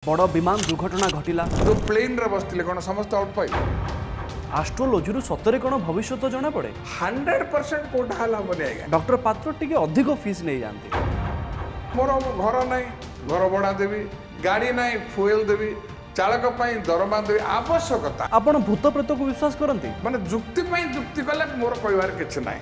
बड़ विमान दुर्घटना घटिला जो प्लेन रे बसते कौन समस्त आउट पाई आस्ट्रोलोजी सतरे कौन भविष्य तो जना पड़े 100% कोटा हला बने आज्ञा डॉक्टर पात्र टिके अधिक फीस नहीं जानते मोर घर नाई घर भड़ा देवी गाड़ी नाई फुएल देवी चालक पाई दरमा देवी आवश्यकता आपण भूत प्रेत को विश्वास करते माने जुक्ति कले मोर कहबार किछि नाई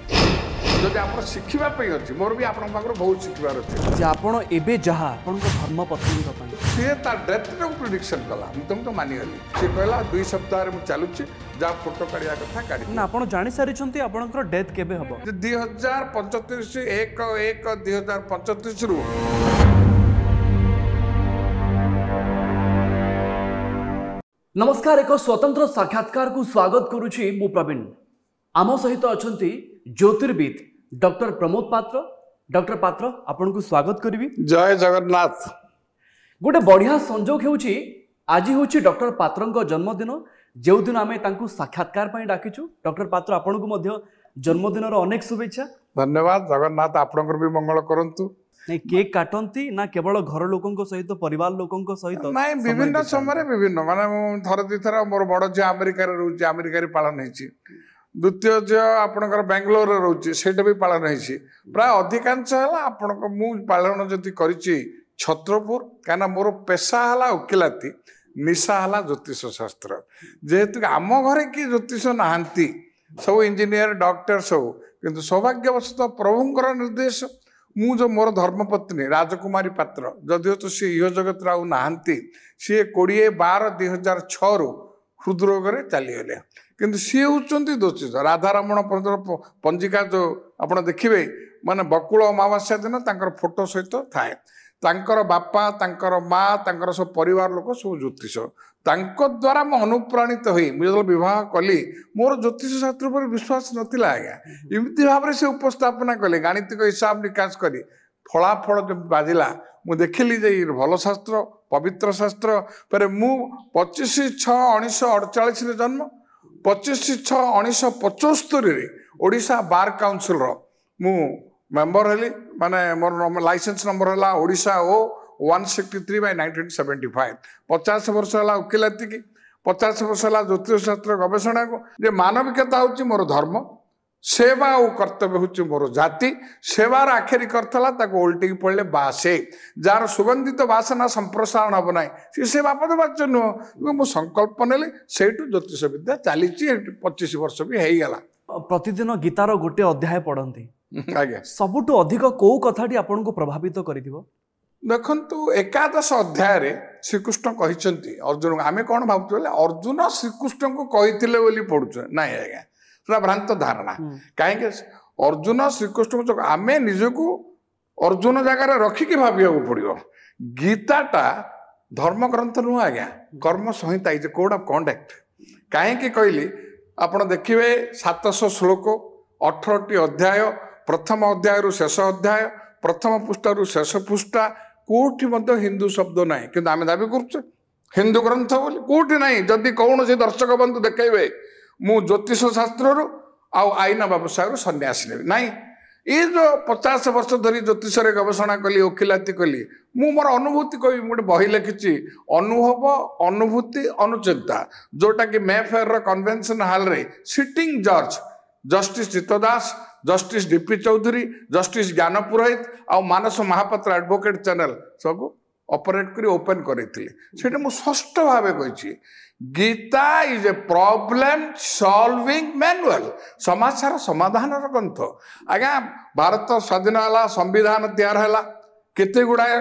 जदि आप शिखा अच्छी मोर भी आप बहुत शिखार अच्छे जे आपण एबे जहा आपण धर्म पत्नी सी डेथ प्रिडिक्शन कला तुम तो मानिगली सी कहला 2 सप्ताह में चलुची जा फोटो काढ़िया कथा काढ़ी ना आपण जानि सारिछंती आपनकर डेथ केबे हबो 2035 1/1/2035 रु नमस्कार एक स्वतंत्र साक्षात्कार को स्वागत करुछि मु प्रवीण आम सहित अच्छी ज्योतिर्विद डॉक्टर प्रमोद पात्र डॉक्टर पात्र आपन को स्वागत करी जय जगन्नाथ गोटे बढ़िया संजोग होउछि आज होउछि डॉक्टर पात्रंक जन्मदिन जो दिन आम साक्षात्कार पर डाकिछु डॉक्टर पात्र आपन को मध्य जन्मदिन अनेक शुभेच्छा धन्यवाद जगन्नाथ आपनकर भी मंगल करंतु नहीं केक काटती ना केवल घर लोकों सहित परिवार लोकों सहित नहीं विभिन्न समय विभिन्न माने थर दी थर मोर बड़ झी अमेरिका रोचे अमेरिका पालन होती द्वितीय झील आपणकर बेंगलोर रोचे सेटा भी पालन होती प्राय अधिकांश है आपण मु पालन जदि करी छत्रपुर कहीं मोर पेशा है वकिलाती निशा है ज्योतिष शास्त्र जेहेतु आम घरे कि ज्योतिष नहांती सब इंजीनियर डॉक्टर सब किंतु सौभाग्यवशतः प्रभुंकर निर्देश मु जो मोर धर्मपत्नी राजकुमारी पात्र जदिव तो सी इह जगत आउ नहांती सी 20/12/2006 रु हृदरोग चलीगले किंतु सी होती दोषित राधारमण पंजिका जो आप देखिए माने बकुल अमावास्या दिन तांकर फोटो सहित थाए तांकर बापा तांकर माँ तांकर सब परिवार लोक सब ज्योतिष द्वारा मैं अनुप्राणित हुई मुझे विवाह कली मोर ज्योतिष शास्त्र पर विश्वास नथिला आज्ञा इमती भाव से उपस्थापना कले गाणितिक हिसाब निकास करी फलाफल जब बाजिला मु देखिली जे भल शास्त्र पवित्र शास्त्र पर मु 25/6/1948 रे जन्म 25/6/1975 रे ओडिशा बार काउंसिल रो मु मेंबर हेली माने मोर लाइसेंस नंबर है ओडिशा ओ 163/1975 50 वर्ष है वकिलाती की 50 वर्ष है ज्योतिष शास्त्र गवेषणा को जे मानविकता हूँ मोर धर्म सेवा और कर्तव्य हूँ मोर जाति सेवार आखिरी करता उल्टी पड़े बासे जार सुगंधित बासना संप्रसारण हम ना सी बापद बाच नुह मु संकल्प नेली से ज्योतिष विद्या चली 25 वर्ष भी हो गला प्रतिदिन गीतार गोटे अध्याय पढ़ती आज्ञा सबुठु अधिक कौ कथाटी आपन को प्रभावित करिदिबो देखु एकादश अध्याय रे श्रीकृष्ण कहते अर्जुन आम कौन भावुँ अर्जुन श्रीकृष्ण को कही पढ़ुचे ना आज्ञा पूरा भ्रांत धारणा कहीं अर्जुन श्रीकृष्ण को आम निजक अर्जुन जगार रखिकी भाविया पड़ो गीताटा धर्म ग्रंथ नुह आज्ञा कर्म संहिता इज कोड ऑफ कंडक्ट कहीं कहली आप देखिए 700 श्लोक 18टी अध्याय प्रथम अध्याय रु शेष अध्याय प्रथम पृष्ठा रु शेष पृष्ठा कोठी मध्य हिंदू शब्द ना कि आम दाबी करुचे हिंदू ग्रंथ बोली कोठी ना जदि कौन से दर्शक बंधु देखेबे मु ज्योतिष शास्त्र आउ आईन व्यवसाय सन्यासी नेबी नाई ये जो 50 वर्ष धरी ज्योतिष गवेषणा कली वकिलाती कली मु मोर अनुभूति कही गोटे बही लिखी अनुभव अनुभूति अनुचिंता जोटा कि मेफेयर कन्वेंशन हॉल रे सिटिंग जज justice Chittadas justice D P Chaudhary justice Gyan Purohit आ मानस महापात्र एडवोकेट चैनल सब ऑपरेट करी ओपन करते मु स्पष्ट भाव कही Gita is a problem solving manual समस्या समाधान ग्रंथ आज्ञा भारत स्वाधीन है संविधान तैयार है केते गुड़ाए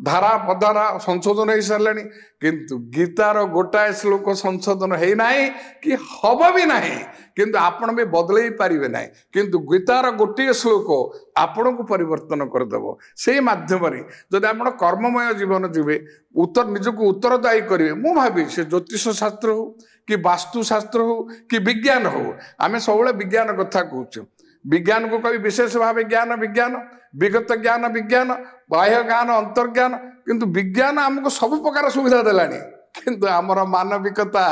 धारा पधारा संशोधन हो सारे किंतु गीतार गोटाए श्लोक संशोधन है ना कि हम भी ना किंतु आपण भी बदल पारे ना किंतु गीतार गोटे श्लोक आपण को परिवर्तन करदेव से मध्यम जब आप कर्ममय जीवन जीवे उत्तर निजक उत्तरदायी करेंगे मु भावी से ज्योतिष शास्त्र हो कि वास्तुशास्त्र हो कि विज्ञान हो आम सब विज्ञान कथा कहूँ विज्ञान को कभी विशेष भाव ज्ञान विज्ञान विगत ज्ञान विज्ञान बाह्य ज्ञान अंतर्ज्ञान किंतु विज्ञान आमको सब प्रकार सुविधा देलानी किंतु आमर मानविकता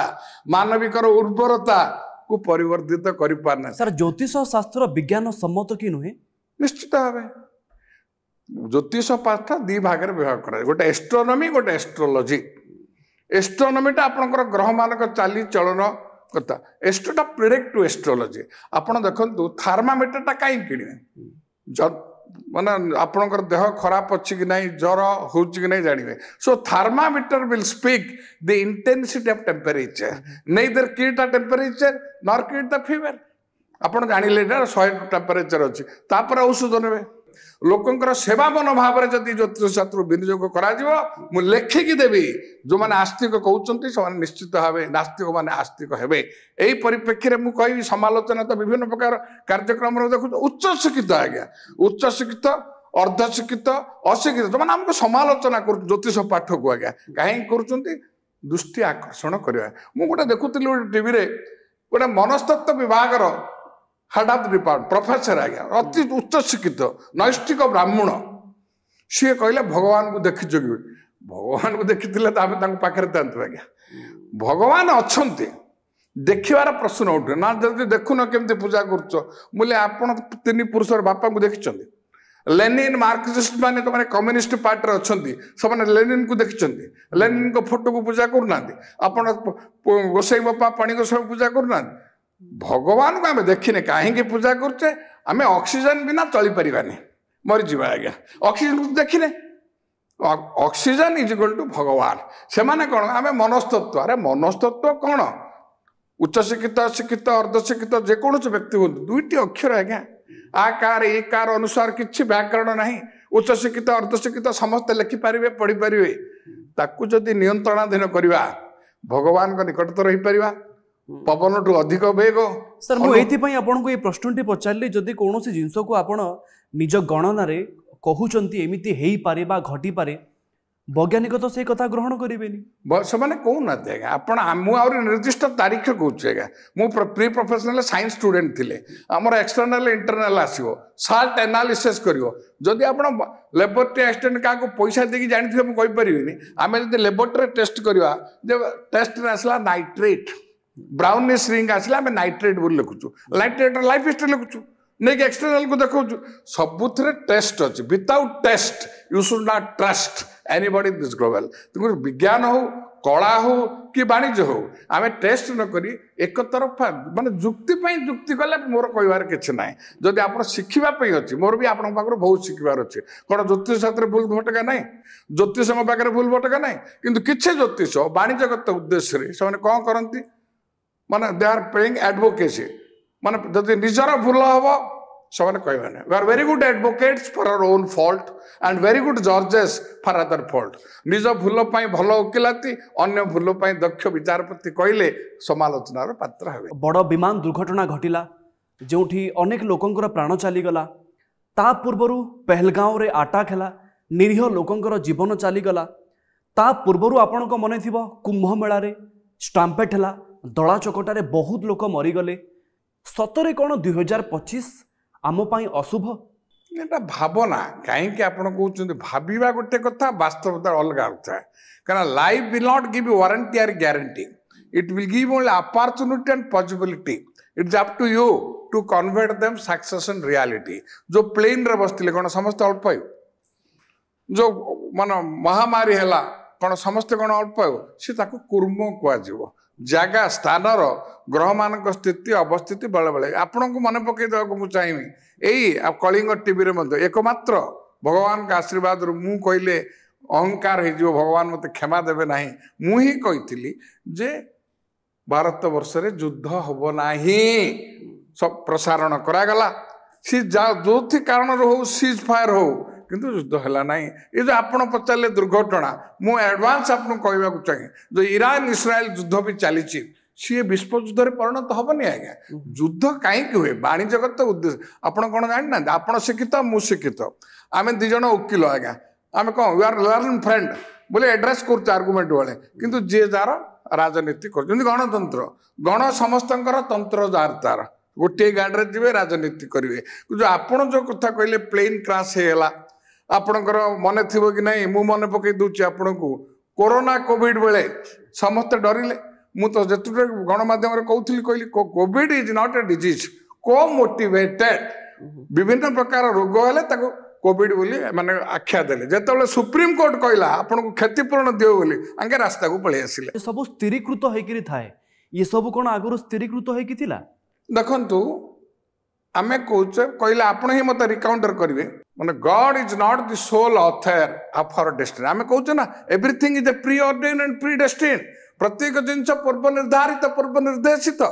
मानविकर उर्वरता को परिवर्तित कर पारना सर ज्योतिष शास्त्र विज्ञान सम्मत कि नुहे निश्चित भाव ज्योतिष पाठ दी भाग में विभाग करा गोटे एस्ट्रोनॉमी गोटे एस्ट्रोलॉजी एस्ट्रोनॉमीटा आपनकर ग्रह मानक चाली चलन कथा एस्ट्रोटा प्रिडिक्ट टू एस्ट्रोलॉजी आपण देखंतु थर्मामीटरटा काई किनिबे माने आपनकर देह खराब अछि कि नहीं ज्वर होछि कि नहीं जानिबे so thermometer will speak the intensity of temperature neither kit the temperature nor kit the fever आपण जानिले 100 टेम्परेचर अछि तापर औषध नेबे लोकंकर सेवा मनोभाव में जदि ज्योतिष शास्त्र विनियोग कर लेखिकी देवी जो मैंने आस्तिक कहते से निश्चित भाव नास्तिक मैंने आस्तिक हेबे यही परिप्रेक्षी में कह समालोचना तो विभिन्न प्रकार कार्यक्रम देखु उच्च शिक्षित आज्ञा उच्च शिक्षित अर्धशिक्षित अशिक्षित जो मैंने आमको समालोचना कर ज्योतिष पाठ को आज्ञा कहीं कर दृष्टि आकर्षण करवा मुझे गोटे देखुली गोटे टीवी गोटे मनस्तत्व विभाग हेड ऑफ डिपार्टमेंट प्रोफेसर आज्ञा अति उच्च शिक्षित नैष्ठिक ब्राह्मण सी कहले भगवान को देखी कि भगवान को देखी पाखे था आज्ञा भगवान अच्छा देखार प्रश्न उठे ना जब देखुन केमती पूजा कर आपण तीन पुरुषर बापा को देखी लेनिन मार्क्सिस्ट माने तो माने कम्युनिस्ट पार्टी अच्छा से लेनिन को देखी लेनिन को फोटो को पूजा करना आपण गोसाई बापा पाणी गोसाई पूजा करना भगवान को आम देखने कहीं पूजा करचे आम ऑक्सीजन बिना चली पारानी मरीजा आज्ञा ऑक्सीजन को देखने ऑक्सीजन इज इक्वल टू भगवान से माने कौन आम मनस्तत्व अरे मनस्तत्व कौन उच्च शिक्षित अशिक्षित अर्धशिक्षित जेकोसी व्यक्ति हूँ दुईटी अक्षर आज्ञा आकार ए कार अनुसार किसी व्याकरण ना उच्च शिक्षित अर्धशिक्षित समस्ते लिखिपारे पढ़ी पारे ताकू जदि नियंत्रणाधीन करवा भगवान का निकट तो रही पारिबा पवन टू अधिक वेग सर मुझे आपन को ये प्रश्न पचारि जदि कौन जिनस को आप निज गणन कहते एमती हो पारे घटी पारे वैज्ञानिक तो से कथा ग्रहण करेंगे से कहना आज्ञा मुझे निर्दिष्ट तारीख कहे आज्ञा मुझे प्री प्रोफेशनल साइंस स्टूडेंट थे आमर एक्सटर्नाल इंटरनाल आसो साल्ट एनालिसिस करी आप लेबोरेटरी एक्सटेंट क्या पैसा देकी जानी थे मुझे आम जब लेबोरेटरी टेस्ट करवा जब टेस्ट आसला नाइट्रेट ब्राउनिश रिंग आसला आम नाइट्रेट बोली लिखुचु नाइट्रेट लाइफ हिस्ट्री लिखुचु नहीं एक्सटर्नाल को देखु सबुथ टेस्ट अच्छे without test you should not trust anybody this global तुम विज्ञान हो कला हो कि वाणिज्य हो आम टेस्ट न करी एक तरफा माने जुक्ति कले मोर कहबार किसी ना जदि आप शिखापी अच्छी मोर भी आपन पाखे बहुत शिखार अच्छे कौन ज्योतिष शास्त्र भूल भटका ना ज्योतिष पाखे भूल भटका ना कि किसी ज्योतिष वाणिज्यगत उद्देश्य से कौन करती माने दे आर पेइंग एडवोकेसी माने जदि निजर भूल हम से कहना we are very good advocates for our own fault and very good जजेस फॉर अदर फॉल्ट निज भूल भल वकिलाती अन्य भूल दक्ष विचारपति कहले समालोचनार पात्र हे बड़ विमान दुर्घटना घटिला जो अनेक लोकंकर प्राण चलीगला ता पूर्व पहलगांव रे अटैक है निरीह लोकंकर जीवन चलीगला ता पूर्व आपण को मन थी कुंभ मेला स्टाम्पेट है दला चकटारे बहुत लोक मरीगले सतरे कौन 2025 आम अशुभ एटा भावना कहीं आप भाविबा गोटे कथा वास्तवता अलग कथा क्या life will not give warranty or guarantee it will give only opportunity and possibility it's up to you to convert them success and reality जो प्लेन रे बसते कौन समस्त अल्प जो मान महामारी है कौन समस्ते कौन अल्प सी कूर्म कह जगह स्थानर ग्रह मान स्थिति अवस्थिति बेले बेले आपण को मन पकई देवाक मुझे चाहिए यही कलिंग टीवी एकमात्र भगवान का आशीर्वाद मु कहले अहंकार हो भगवान मत क्षमा देवे ना मुझे कही जे भारत वर्ष युद्ध हम ना सब प्रसारण करागला सी जो कारण हो सीज फायर हो किंतु युद्ध है ना ये जो आप पचारे दुर्घटना मु एडवांस आपको कहवाक चाहिए जो ईरान इस्राएल युद्ध भी चली सी विश्व युद्ध परिणत हेनी आज्ञा युद्ध कहीं हुए वाणिज्यगत उद्देश्य आपड़ कौन जाना आप शिक्षित मु शिक्षित आम दिज वकिल आज्ञा आम कौन वी आर लर्न फ्रेंड बोले एड्रेस कर आर्गुमेंट वाले किंतु जी जार राजनीति कर गणतंत्र गण समस्त तंत्र जार तार गोटे गाड़ी में जी राजनीति करेंगे जो आपड़ जो कथा कहले प्लेन क्रैश होगा आपणकर मन थी कि नहीं मु मन पकई दूची आपण को कोरोना कोविड बेले समस्ते डरिले मु तो जिते गणमाध्यम कहती कहली Covid is not a disease को मोटिवेटेड विभिन्न प्रकार रोग हेले कोविड बोली माने आख्या देले जेतेबेले सुप्रीम कोर्ट कहला आपनको क्षतिपूर्ण दियो बोली आंके रास्ता को पळै आसिले ये सब स्थिरीकृत होइकरी थाए ये सब कोन आगुरु स्थिरीकृत होइकि थिला देखंतु आमे कहूचे कहले आपण ही मत रिकाउंटर करिवे माने God is not the sole author of our destiny आमे कहूचे ना everything is a preordained and predestined प्रत्येक जिनस पूर्व निर्धारित पूर्व निर्देशित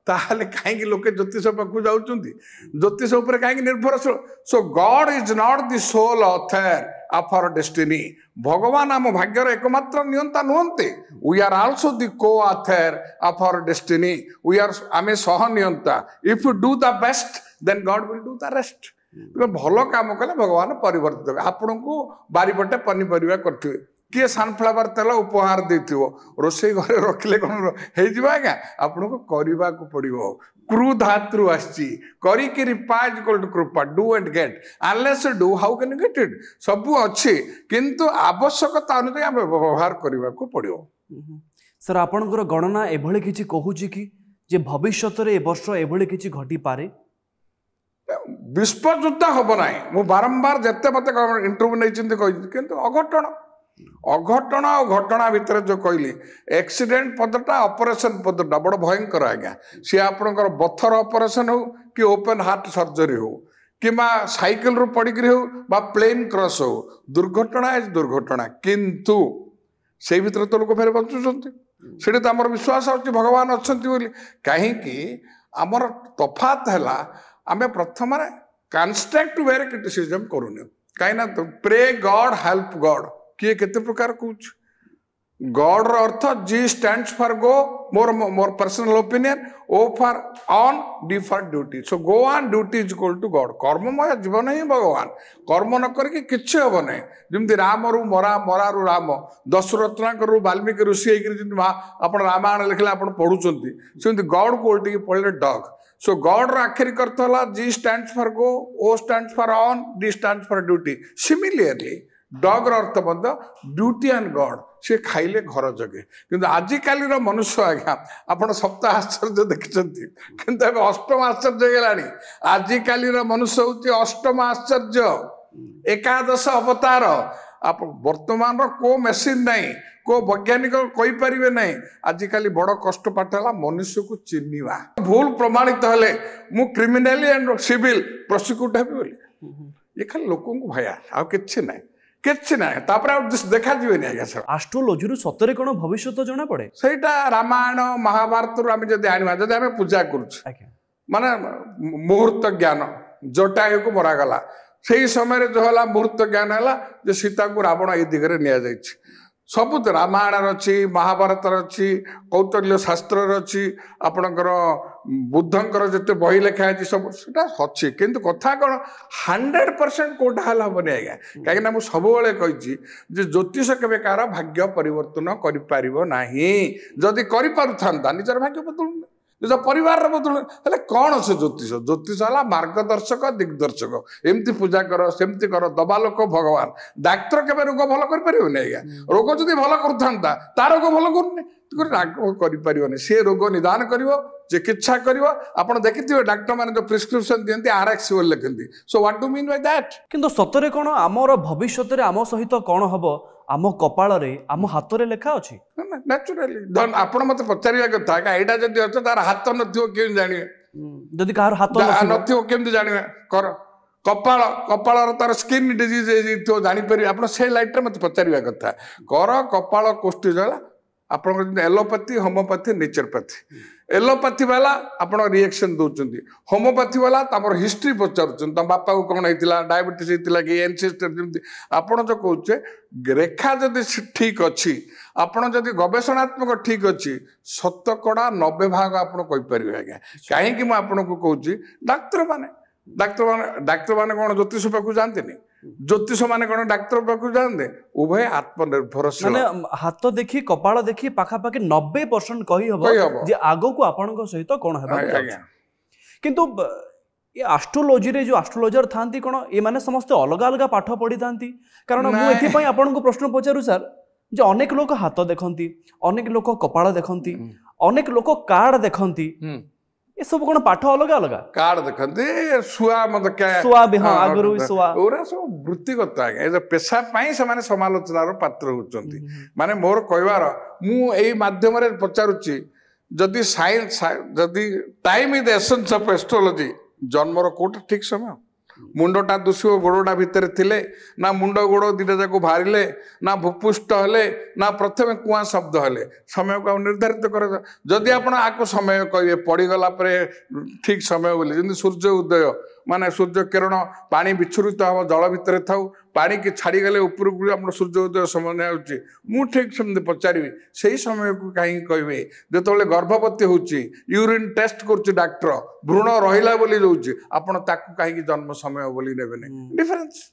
ताहले कहीं लोके ज्योतिष पाखु जाउचंती ज्योतिष ऊपर कहीं निर्भरशील so God is not the sole author of our destiny भगवान आम भाग्यर एकमात्र नियंता नुहंते we are also the co author of our destiny we are आमे सह नियंता if you do the best then God will do the rest भल काम कले भगवान परिवर्तित आपण को बारीपटे पनीपरिया करथिबे किए सनफ्लावर तेल उपहार देथिबो रोसई घरे रखले कोन हे जिबा आज्ञा आपन को करबा को पड़िबो क्रू धातु आछि करी कि पाज गोल्ड कृपा do and get unless do how can get it सब अच्छी किंतु आवश्यकता अनुसार हम व्यवहार करबा को पड़िबो सर आपनकर गणना एभले किछि कहूची कि जे भविष्य रे ए वर्ष एभले किछि घटी पारे विश्व युद्ध हब नाही मु बारंबार जत्ते मते इंटरव्यू नै चिंती कहि किंतु अघटन अघटन और घटना भितर जो कहली एक्सीडेंट पदटा ऑपरेशन पदटा बड़ भयंकर आज्ञा सी आपनकर बथर ऑपरेशन हो कि ओपन हार्ट सर्जरी हो कि साइकिल रू पड़िक हो बा प्लेन क्रॉस हो दुर्घटना इज दुर्घटना किंतु से भीतर तो लोक फेर बचुंट से तो आम विश्वास अच्छे भगवान अच्छा कहीं आमर तफात है आम प्रथम कन्स्ट्रक्टिव वे क्रिटिसिजम करूनी कहीं तो प्रे गॉड हेल्प गॉड किए केते प्रकार कहूँ गॉड रो अर्थ जी स्टैंड्स फॉर गो मोर मोर personal opinion O for on D for duty so go on duty is equal to God कर्ममय जीवन ही भगवान कर्म न करके किछि हबो नै जेमति राम रु मरा मरा रु राम दशरथनाक रु वाल्मीकि ऋषि हेकि जेमति आपण रामायण लिखले आपण पढुचंती सेमति गॉड को उल्टी पढले डॉग सो गॉड रो आखिरी अर्थ होला G stands for go O stands for on D stands for duty similarly dog अर्थ मध्य ड्यूटी एंड गॉड सी खाइले घर जगे किंतु आजिकाली मनुष्य आज्ञा आप सप्ताह आश्चर्य देखते किंतु अष्टम आश्चर्य गलानी आजिकाली मनुष्य हूँ अष्टम आश्चर्य एकादश अवतार आप वर्तमान को मेसीन नहीं को वैज्ञानिक कहींपारे ना आजिकाली बड़ कष्ट पाठ है मनुष्य को चिन्हवा भूल प्रमाणित हेले मु क्रिमिनाली एंड सिविल प्रोसिक्यूट हेबी बोली ये खाली लोक भया आ कि ना किसी ना देखा जी सर एस्ट्रोलॉजी सतरे कौन भविष्य जना पड़े सहीटा रामायण महाभारत आम जब आने जब आम पूजा कर माने मुहूर्त ज्ञान जटायु को मरागला से समय जो है मुहूर्त ज्ञान है सीता को रावण ये दिगरे नि सबु रामायण अच्छी महाभारत अच्छी कौतल्य शास्त्र अच्छी आपणकर बुद्धंकर जिते बही लेखा है सब अच्छी किंतु कथा कौन 100% कोटा हल हेनी आज्ञा कहीं सब कही ज्योतिष केवे कार भाग्य परिवर्तन करें जदि कर निजर भाग्य बदलू निज परिवार बदलू कौन से ज्योतिष ज्योतिष है मार्गदर्शक दिग्दर्शक एमती पूजा कर सेमती कर दबा लोक भगवान डाक्तर के रोग भल कर आज्ञा रोग जदि भल कर तार रोग भल कर सी रोग निदान कर चिकित्सा कर देखिए डाक्टर मैंने जो प्रिस्क्रिप्शन दिखती RX लिखती so what do mean by that किंतु सतरे कौन आमर भविष्य आम सहित कौन हम आम कपाल आम हाथ में लेखा अच्छी नेचुराली आप मत पचार कथा यहाँ जब अच्छे तार हाथ नम जानवे जदि कहार हाथ नमि जानवे कर कपाल कपाल तार स्किन डिजीज जापर आप से लाइट मत पचार कथा कर कपाल कोष्ठी जला आप एलोपैथी होमियोपैथी नेचुरोपैथी एलोपैथी वाला आप रिएक्शन दौरान होमियोपैथी वाला तमर हिस्ट्री पचार तुम बापा को कौन होता डायबिटीज होता कि एनसेस्टर आप जो कहे रेखा जदि ठीक अच्छी आपड़ जदि गवेषणात्मक ठीक अच्छी शतकड़ा 90 भाग आप कहींपारे आज्ञा कहीं मुझे कहूँ डाक्तर माने कौन ज्योतिष पाक जाते ज्योतिष माने कौन डाक्तर पाक जाते उभय आत्मनिर्भरशील माने हाथ देखी कपाल देखी पाखापाखि 90% कही हम जे आगो को आपण सहित कौन है किंतु ये एस्ट्रोलॉजी रे जो एस्ट्रोलॉजर थांती कौन ये माने समस्त अलग अलग पाठ पढ़ी थांती कारण मु एथि आपण को प्रश्न पचारू सर जे अनेक लोक हाथ देखती अनेक लोक कपाल देखती अनेक लोक कार्ड देखती ए सब कोन पाठ अलग अलग कार्ड देखते शुआ मत सुआ भी हाँ आगुरु सुआ सब वृत्तिगत आज्ञा पेशा से समालोचनार पात्र होती माने मोर कहवार मु एई माध्यम रे पचारुची जदि साइंस जदि time is the essence of astrology जन्मर कोटा ठीक समय मुंडटा दुषिब गोड़टा भितर थिले ना मुंड गोड़ दुटा जाक बाहर ना भूपुष्ट हेले ना प्रथम कुआ शब्द हेले समय को निर्धारित कर जदि आपण आको समय कहे पड़गला ठीक समय बोली जमी सूर्य उदय माने सूर्य किरण पानी विच्छुरित हम जल भितर थाऊ पानी की छाड़गले उपरकू आप सूर्य उदय समय होची मु ठीक समझे पचारि से समय को कहीं कहे जो गर्भवती होची यूरिन टेस्ट कर डाक्टर भ्रूण रहा बोली जाऊँगी आपड़ ताकू कहीं जन्म समय बोली नेबे डिफरेंस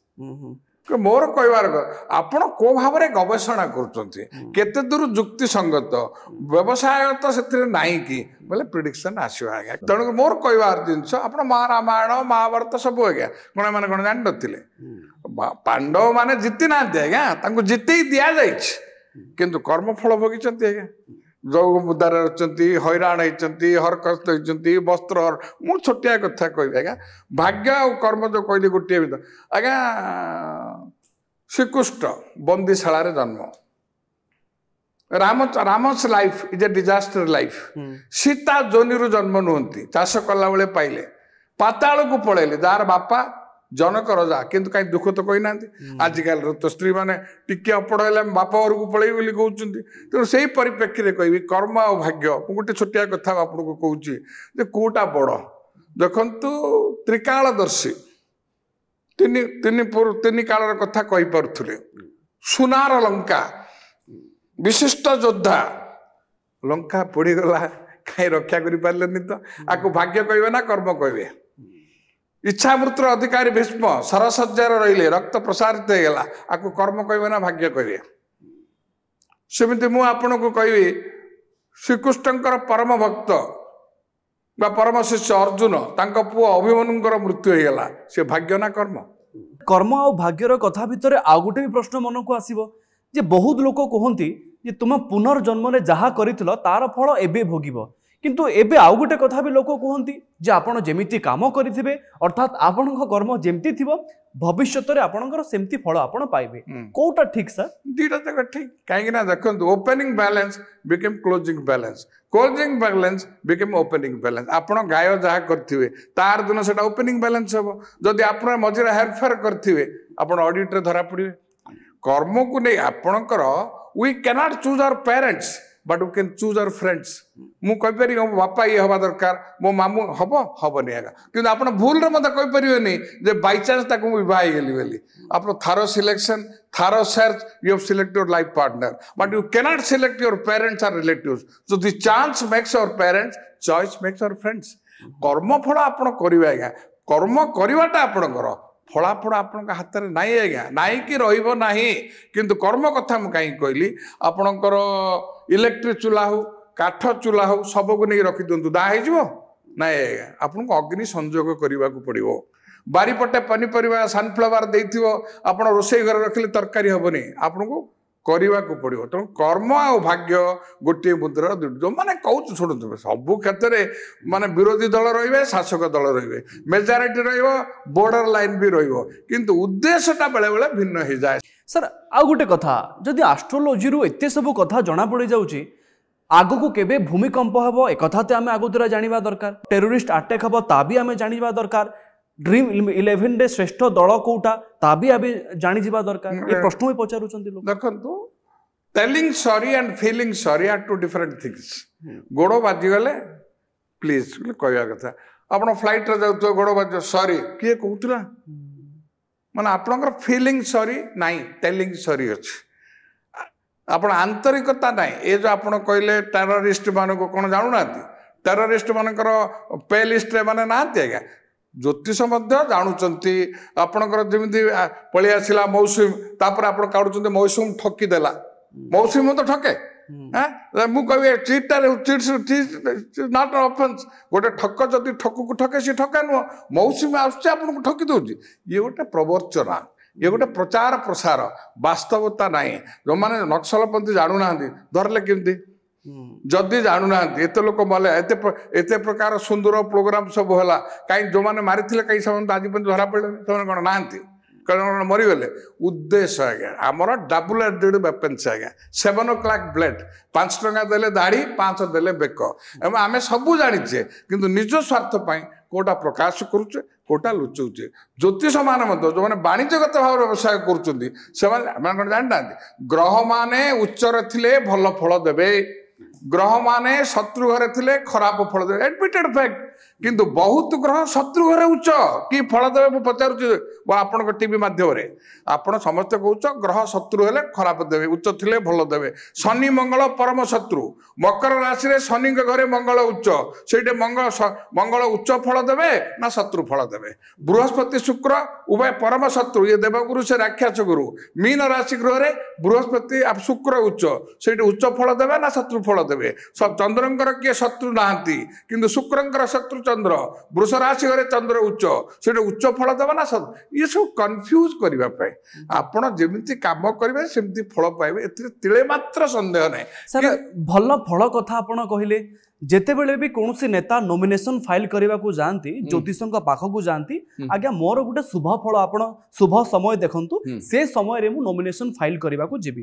मोर कहवार आपण को भाव में गवेषणा करते दूर युक्ति संगत व्यवसाय तो से नाई कि बोले प्रिडिक्शन आसो आज्ञा तेणु मोर कहवार जिनस आप रामायण महाभारत सब आज्ञा कौन मैंने कौन जान नी पांडव मैंने जीति ना आज्ञा जीते दि जाए किंतु कर्मफल भोगी आज्ञा जो मुदार अच्छी हैरान होती हरकत होती वस्त्र मु छोटिया कथा कह आज्ञा भाग्य और कर्म जो कहली गोटे भर आज्ञा श्रीकृष्ण बंदीशाला जन्म Ram's life is a disaster life Sita जोनी जन्म नुहति चाष कला बेले पाइले पाताल को पलैले जार बापा जनक रजा किंतु कहीं दुख तो कही ना आजिकल तो स्त्री मैंने टिके अपड़ है बाप घर को पलैबी बोली कहते तेणु से परिप्रेक्षी में कहि कर्म और भाग्य गोटे छोटिया कथा आपको कहूँ कौटा बड़ देखु त्रिकालदर्शी तीन कालर कथा कही पारुले सुनार लंका विशिष्ट योद्धा लंका पोड़गला कहीं रक्षा करें तो आपको भाग्य कहे ना कर्म कहे इच्छामृतर अधिकारी भीष्म सरसज्जार रहिले रक्त प्रसारित होगा आपको कर्म कहे ना भाग्य कहे सेमती मु आपण को कहि श्रीकृष्णकर परम भक्त बा परम शिष्य अर्जुन तांका पुओ अभिमन्युंकर मृत्यु होगा से भाग्य ना कर्म कर्म और भाग्यर कथा भितर आउ गोटे भी प्रश्न मन को आसीबो जे बहुत लोक कहती जे तुम पुनर्जन्म जहाँ कर तार फल एबे भोगिब किंतु एबे आउ गोटे कथा भी लोक कहती जे आपण जेमिति काम करिथिबे अर्थात आपण कर्म जेमती थिबो भविष्य रे आपणकर सेमती फल आपण पाइबे कोटा ठीक सर दीटा तक ठीक कहीं ना देखो opening balance become closing balance become opening balance आपण गाय जहाँ करथिबे तार दिन सेटा ओपनिंग बैलेंस हबो जदि आपण मझिरे हेरफेर करथिबे आपण ऑडिट रे धरा पड़िबे कर्म को नहीं आपणकर we cannot choose our parents but we can choose our friends मु कहि पारि मो बापा ये हवा दरकार मो मामू हबनी आगा किंतु आप भूल मत कहि परिबेनी जे बाय चांस ताको विवाह गेली बोली आप थारो सिलेक्शन थारो search you have select your life partner but you cannot select your parents और relatives so the chance makes your parents choice makes your friends कर्म फल आपण करिवे आगा कर्म करिवाटा आपणकर फलाफल आपण हाथ में नाई आज्ञा नाई कि रही किंतु कर्म कथा मुझे कहीं कहली आपणकर इलेक्ट्रिक चूल्हा हो काठ चूल्हा हो सबको नहीं रखी दिंतु दाह हो ना आज्ञा आपन को अग्नि संयोग करने को पड़ो बारीपटे पनीपरिया सनफ्लावर देथिबो आपण रोषेई घर रखिले तरकारी हेनी आपन को करने को पड़ो तेणु कर्म आ भाग्य गोटे मुद्रा जो मैंने कहूँ शुणु सबू क्षेत्र में माने विरोधी दल रे शासक दल रे मेजोरिटी रोर्डर लाइन भी किंतु उद्देश्यटा बेले बेले भिन्न हो जाए सर आ गोटे कथा जदि एस्ट्रोलोजी रु एते सब कथा जना पड़ जाउची आगो को केबे भूमिकंप हेबो ए कथा ते आमे आगो दुरा जानिबा दरकार टेररिस्ट अटैक हेबो ता भी आमे जानिबा दरकार ड्रीम 11 डे श्रेष्ठ दल कोटा ता भी आबे जानि जिबा दरकार ए प्रश्न में पचारुचंती लोग देखंतु telling sorry and feeling sorry are two different things गोड़ो बाजी गले प्लीज कहया कथा आपण फ्लाइट रे जाउतो गोड़ो बाजी सॉरी किए कहउतला माने आपनकर फीलिंग सॉरी नाही टेलिंग सॉरी अछि आपण आंतरिकता नाही ए जो आपण कहले टेररिस्ट मान को कोन जानु नाती टेररिस्ट मानकर पे लिस्ट रे माने नाती आज्ञा ज्योतिष जानुंट आपणकर जमी पलि आसला मौसुमी तापर आप काढ़ुंट मौसुमी ठकीदेला मौसुमी तो ठके मुझे चीटार नॉट ऑफेंस गोटे ठक जदि ठकू को ठके सी ठका नुह मौसुमी आपको ठकी दौर ये गोटे प्रवर्चना ये गोटे प्रचार प्रसार वास्तवता ना जो मैंने नक्सलपंथी जानू ना धरले केमती जदि जानुना एत लोक मले एत प्रकार सुंदर प्रोग्राम सब है कहीं जो मैंने मारी कहीं समय आज धरा पड़े से कौन ना कौन मरीगले उद्देश्य आज्ञा आमर डबल एडेड वेपन्स आज्ञा 7 o'clock ब्लेड 5 टंका देले दाढ़ी 5 देले बेक आम सबू जाचे किंतु निज स्वार्थ कोटा प्रकाश करुचे कोटा लुचौचे ज्योतिष मान जो मैंने वाणिज्यगत भाव व्यवसाय कर जानना ग्रह माने उच्चर थिले भल फल देवे ग्रह माने शत्रु घरे थिले खराब फल देवे एडमिटेड फैक्ट किंतु बहुत ग्रह शत्रु घरे उच्च कि फल देवे पचारुचे आपण टीवी माध्यम आपण समस्त कौच ग्रह शत्रु हेले खराब देवे उच्च थिले भल देवे शनि मंगल परम शत्रु मकर राशि रे शनि घरे मंगल उच्च से मंगल उच्च फल देवे ना शत्रु फल देवे बृहस्पति शुक्र उभय परम शत्रु ये देवगुरु से राक्षस गुरु मीन राशि गृह बृहस्पति शुक्र उच्च से उच्च फल देवे ना शत्रु फल देवे सब चंद्रंकर किए शत्रु नहांती किंतु शुक्रंकर शत्रु चंद्र वृष राशि घरे चंद्र उच्च से उच्च फल देवा ना ये सब कन्फ्यूज करने आपण जमी कम करेंगे सेमती फल पाइबे तिले मात्र संदेह नहीं सर भल फल कथा आपण कहले जेतेबेले भी कौन नेता नॉमिनेशन फाइल करने को जाती ज्योतिषों पाखक जाती आज्ञा मोर गोटे शुभ फल आपण शुभ समय देखंतु से समय रे मु नॉमिनेशन फाइल करने को जीवी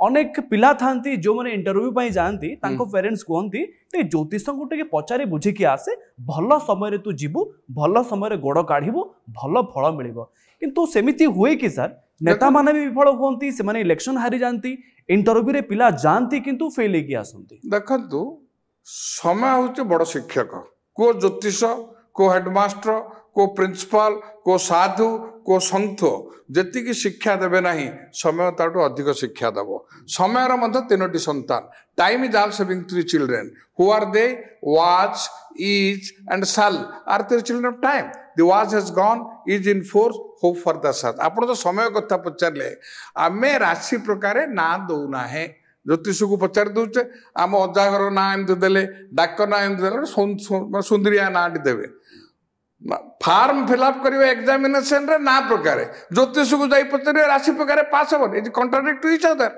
अनेक पिला थांती जो माने इंटरव्यू पाई जाती तांको पेरेंट्स कहती ते ज्योतिषों को पचारि बुझिकी आसे भल समय रे तू जीवु भल समय रे गोड़ काढ़िबु भल फल मिलिबो किंतु सेमिति हुए कि सर नेता माने भी विफल होती से माने इलेक्शन हारी जाती इंटरव्यू रे पिला जाती किंतु फेल होगी आसंती देखंतु समय हूँ बड़ शिक्षक को ज्योतिष को हेडमास्टर को प्रिंसिपाल को साधु को संत जी शिक्षा देवे ना समय ताठू अधिक शिक्षा देव समय तीनोटी संतान time is all saving 3 children who are they watch is and साल are 3 children of time the watch has gone is in force hope for the साथ आपण तो समय कथा पचारे आमे राशि प्रकार ना दौना है ज्योतिष को पचार दूचे आम अजाघर ना एमती देले डाक ना एमती सुंदरिया ना देवे फार्म फिलअप करेंगे एग्जामिनेशन रे ना प्रकार ज्योतिष को जाई पचारे राशि प्रकार पास हम ये कॉन्ट्राडिक्ट टू ईच अदर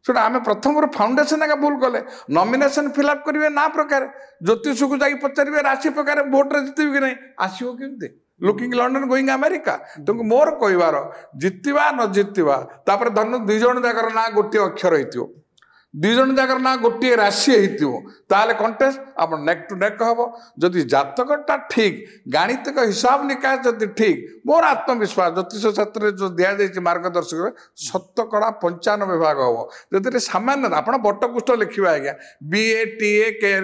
सुना आम प्रथम फाउंडेशन एका भूल कले नॉमिनेशन फिलअप करेंगे ना प्रकार ज्योतिष को जाई पचारे राशि प्रकार भोट रे जितबे कि नहीं आसीबो केमती लुकिंग लंडन गोइंग अमेरिका तुमको मोर कहबार जितवा न जितवा तापर धन 2 जण जाकर ना गोटे अक्षर होइतियो 2 जण जाकर ना गोटे राशि होता कंटेस्ट आप नेक टू नेक हम जदि जातकटा ठीक गाणितिक हिसाब निकास जदि ठीक मोर आत्मविश्वास ज्योतिष शास्त्र जो दि जाए मार्गदर्शक 95% भाग हम जदि सामान्य आप बटकुष्ठ लिखा आज्ञा BA TA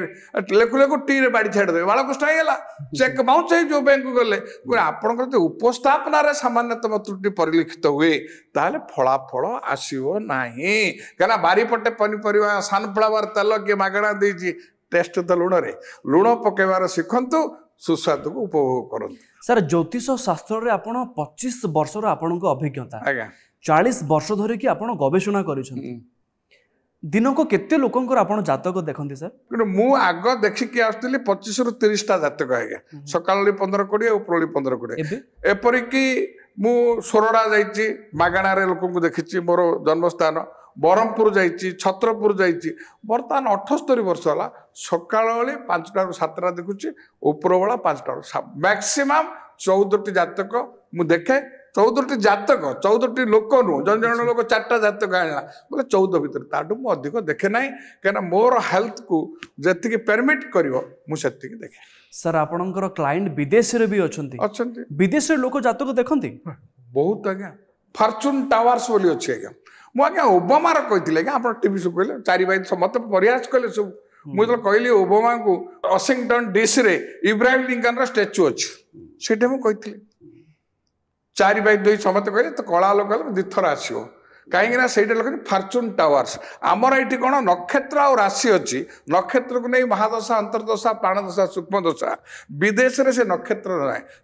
लेखु लेखु टी रे बाड़ी छाड़देवे बालकुष्ठ होगा चेक बाउंस जो बैंक गले आपण उपस्थापन सामान्यतम त्रुटि परिलक्षित हुए ताहले फलाफल आसो ना कहीं बारीपटे पनीपरिया सनफ्लावर तेल किए मागणा देती टेस्ट तो लुण रे लुण पकेबार शिखंतु सुस्वादु को उपभोग करंतु सर ज्योतिष शास्त्र रे आपण 25 वर्षर आपण अभिज्ञता आज्ञा 40 वर्ष धरि कि आपण गवेषणा करिसथि दिन को केते लोकंकर आपण जातक देखंती सर मु आग देखिकी आसली 25 रु 30 टा जातक आज्ञा सकाळली 15-20 उपरली 15-20 एपरिकी मु सोरडा जाइछि मागणा रे लोक को देखिछि मोर जन्मस्थान बरहमपुर जाइछि छत्रपुर जाइछि बर्तमान 78 वर्ष है सकाळ 5टा रु 7टा देखुछि उपरबेला 5टा मैक्सिमम 14टी जातक मु देखे 14टी जातक 14टी लोक नु जन जन लोक 4टा जातक आनला बोले 14 भीतर ताठू मु अधिक देखे नाही कना मोर हेल्थ को जति परमिट करिवो मु सेति देखे सर आपणकर क्लाइंट विदेश रे भी अछंती विदेश रे लोक जातक देखंती बहुत आज्ञा फॉर्च्यून टावर्स बोली अछि आज्ञा मु आज्ञा ओबामा कही आज्ञा आप टीवी सब कहले 4 भाई मत प्रयास कले सब मुझे कहली ओबामा को वाशिंगटन डीसी रे इब्राहिम लिंकन स्टैच्यू अच्छी से मुझे 4 भाई 2 समत कहले तो कला लोक दिथर आसो कहीं से फॉर्च्यून टावर्स आमर ये कौन नक्षत्र और राशि अच्छी नक्षत्र को नहीं महादशा अंतर्दशा प्राणदशा सूक्ष्मदशा विदेश में से नक्षत्र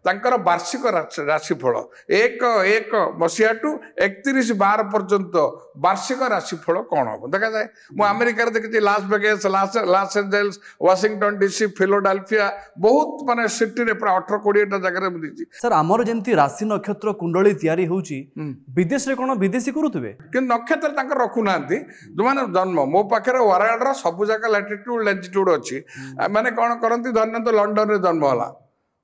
ना वार्षिक राशिफल 1 मसीहा टू 31/12 पर्यंत वार्षिक राशिफल कौन हम देखा जाए मुझे अमेरिका देखी Las Vegas Los Angeles Washington DC Philadelphia बहुत माने सिटी रे 18-20 जगह देखी सर आमर जमती राशि नक्षत्र कुंडली तैयारी होउची विदेश रे कोन विदेशी करूथबे ରଖିବେ କିନ୍ତୁ ନକ୍ଷତ୍ର ତାଙ୍କର ରଖୁନାହାନ୍ତି ଯୋଉମାନେ ଜନ୍ମ ମୋ ପାଖରେ ୱାର୍ଲଡର ସବୁ ଯାକ ଲାଟିଟ୍ୟୁଡ ଲାଟିଟ୍ୟୁଡ ଅଛି ମାନେ କ'ଣ କରନ୍ତି ଧରିନିଅନ୍ତୁ ଲଣ୍ଡନରେ ଜନ୍ମ ହେଲା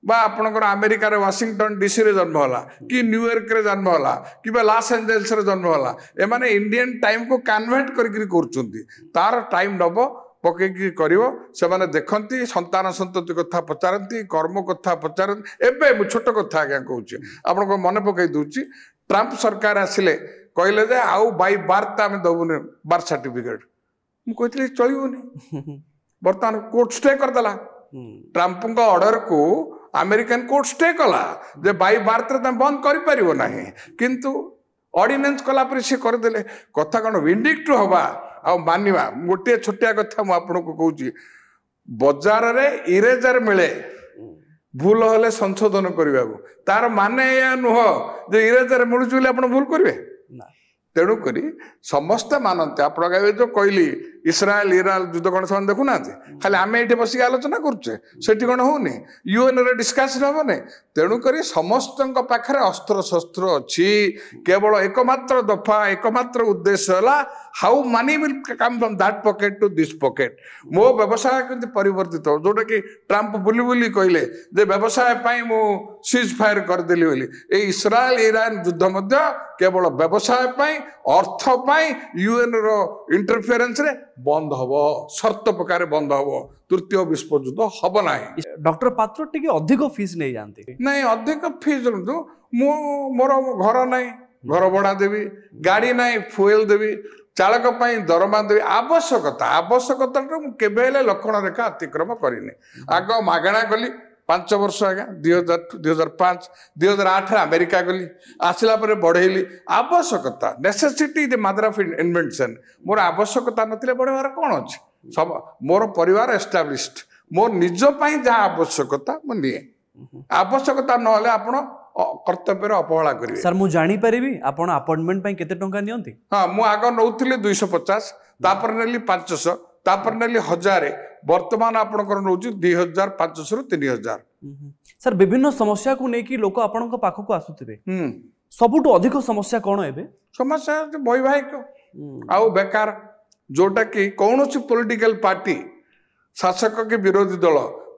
বা ଆପଣଙ୍କର ଆମେରିକାରେ ୱାସିଂଟନ ଡିସିରେ ଜନ୍ମ ହେଲା କି ନ୍ୟୁୟର୍କରେ ଜନ୍ମ ହେଲା କିମ୍ବା ଲସ୍ ଏଞ୍ଜେଲସରେ ଜନ୍ମ ହେଲା ଏମାନେ ଇଣ୍ଡିଆନ ଟାଇମକୁ କନଭର୍ଟ କରିକି କରୁଛନ୍ତି ତାର ଟାଇମ ନେବ ପକେଇକି କରିବ ସେମାନେ ଦେଖନ୍ତି ସନ୍ତାନ ସନ୍ତତି କଥା ପଚାରନ୍ତି କର୍ମ କଥା ପଚାରନ୍ତି ଏବେ ମୁଁ ଛୋଟ କଥା ଆଜ୍ଞା କହୁଛି ଆପଣଙ୍କୁ ମନେ ପକେଇ ଦଉଛି ଟ୍ରମ୍ପ ସରକାର ଆସିଲେ କହିଲେ ଯେ ଆଉ ବାଇ ବାର୍ଥ ଆମେ ଦେବୁନି ବାର୍ଥ ସାର୍ଟିଫିକେଟ ମୁଁ କହିଥିଲି ଚଳିବନି ବର୍ତ୍ତମାନ କୋର୍ଟ ଷ୍ଟେ କରିଦେଲା ଟ୍ରମ୍ପଙ୍କ ଅର୍ଡରକୁ ଆମେରିକାନ କୋର୍ଟ ଷ୍ଟେ କଲା ଯେ ବାଇ ବାର୍ଥରେ ତମେ ବନ୍ଦ କରିପାରିବ ନାହିଁ କିନ୍ତୁ ଅର୍ଡିନାନ୍ସ କଲା ପରେ ସେ କରିଦେଲେ କଥା କ'ଣ ଭିଣ୍ଡିକ୍ଟ ହବା ଆଉ ମାନିବା ଗୋଟିଏ ଛୋଟିଆ କଥା ମୁଁ ଆପଣଙ୍କୁ କହୁଛି ବଜାରରେ ଇରେଜର ମିଳେ ଭୁଲ ହେଲେ ସଂଶୋଧନ କରିବାକୁ ତାର ମାନେ ଏହା ନୁହଁ ଯେ ଇରେଜର ମିଳୁଛି ବୋଲି ଆପଣ ଭୁଲ କରିବେ ତେଣୁକରି ସମସ୍ତେ ମାନନ୍ତି ଆପଣ ଯୋଉ କହିଲି ଇସ୍ରାଏଲ ଇରାନ ଯୁଦ୍ଧ କ'ଣ ସେମାନେ ଦେଖୁନାହାନ୍ତି ଖାଲି ଆମେ ଏଇଠି ବସିକି ଆଲୋଚନା କରୁଛେ ସେଠି କ'ଣ ହଉନି ୟୁଏନରେ ଡିସ୍କସନ ହବନି ତେଣୁକରି ସମସ୍ତଙ୍କ ପାଖରେ ଅସ୍ତ୍ରଶସ୍ତ୍ର ଅଛି କେବଳ ଏକମାତ୍ର ଦଫା ଏକମାତ୍ର ଉଦ୍ଦେଶ୍ୟ ହେଲା how money will come from that pocket to this pocket ମୋ ବ୍ୟବସାୟ କେମିତି ପରିବର୍ତ୍ତିତ ଯୋଉଟାକି ଟ୍ରମ୍ପ ବୁଲି ବୁଲି କହିଲେ ଯେ ବ୍ୟବସାୟ ପାଇଁ ମୁଁ ସିଜ୍ ଫାୟାର କରିଦେଲି ବୋଲି ଏଇ ଇସ୍ରାଏଲ ଇରାନ ଯୁଦ୍ଧ ମଧ୍ୟ କେବଳ ବ୍ୟବସାୟ ପାଇଁ ଅର୍ଥ ପାଇଁ ୟୁଏନର ଇଣ୍ଟରଫିୟରେନ୍ସରେ ବନ୍ଦ ହବ ସର୍ତ୍ତ ପ୍ରକାର ବନ୍ଦ ହବ ତୃତୀୟ ବିଶ୍ୱଯୁଦ୍ଧ ହବ ନାହିଁ ଡକ୍ଟର ପାତ୍ର ଟିକେ ଅଧିକ ଫିସ୍ ନେଇ ଯାଆନ୍ତି ନାଇଁ ଅଧିକ ଫିସ୍ ମୁଁ ମୋର ଘର ନାହିଁ ଘର ଭଡ଼ା ଦେବି ଗାଡ଼ି ନାହିଁ ଫୁଏଲ ଦେବି ଚାଳକ ପାଇଁ ଦରମା ଦେବି ଆବଶ୍ୟକତାଠୁ ମୁଁ କେବେ ହେଲେ ଲକ୍ଷଣ ରେଖା ଅତିକ୍ରମ କରିନି ଆଗ ମାଗଣା ଗଲି 5 ବର୍ଷ ଆଜ୍ଞା 2000-2005 2008ରେ ଆମେରିକା ଗଲି ଆସିଲା ପରେ ବଢ଼େଇଲି ଆବଶ୍ୟକତା ନେସେସିଟି ଦ ମଦର ଅଫ୍ ଇନଭେନ୍ସନ ମୋର ଆବଶ୍ୟକତା ନଥିଲେ ବଢ଼େଇବାର କ'ଣ ଅଛି ମୋର ପରିବାର ଏଷ୍ଟାବ୍ଲିଶ୍ଡ ମୋ ନିଜ ପାଇଁ ଯାହା ଆବଶ୍ୟକତା ମୁଁ ନିଏ ଆବଶ୍ୟକତା ନହେଲେ ଆପଣ କର୍ତ୍ତବ୍ୟରେ ଅବହେଳା କରିବେ ସାର୍ ମୁଁ ଜାଣିପାରିବି ଆପଣ ଆପଏଣ୍ଟମେଣ୍ଟ ପାଇଁ କେତେ ଟଙ୍କା ନିଅନ୍ତି ହଁ ମୁଁ ଆଗ ନେଉଥିଲି 250 ତାପରେ ନେଲି 500 ତାପରେ ନେଲି 1000 ବର୍ତ୍ତମାନ ଆପଣଙ୍କର ନେଉଛି 2500 ରୁ 3000 ସାର୍ ବିଭିନ୍ନ ସମସ୍ୟାକୁ ନେଇକି ଲୋକ ଆପଣଙ୍କ ପାଖକୁ ଆସୁଥିବେ ସବୁଠୁ ଅଧିକ ସମସ୍ୟା କ'ଣ ଏବେ ସମସ୍ୟା ବୈବାହିକ ଆଉ ବେକାର ଯୋଉଟା କି କୌଣସି ପଲିଟିକାଲ ପାର୍ଟି ଶାସକ କି ବିରୋଧୀ ଦଳ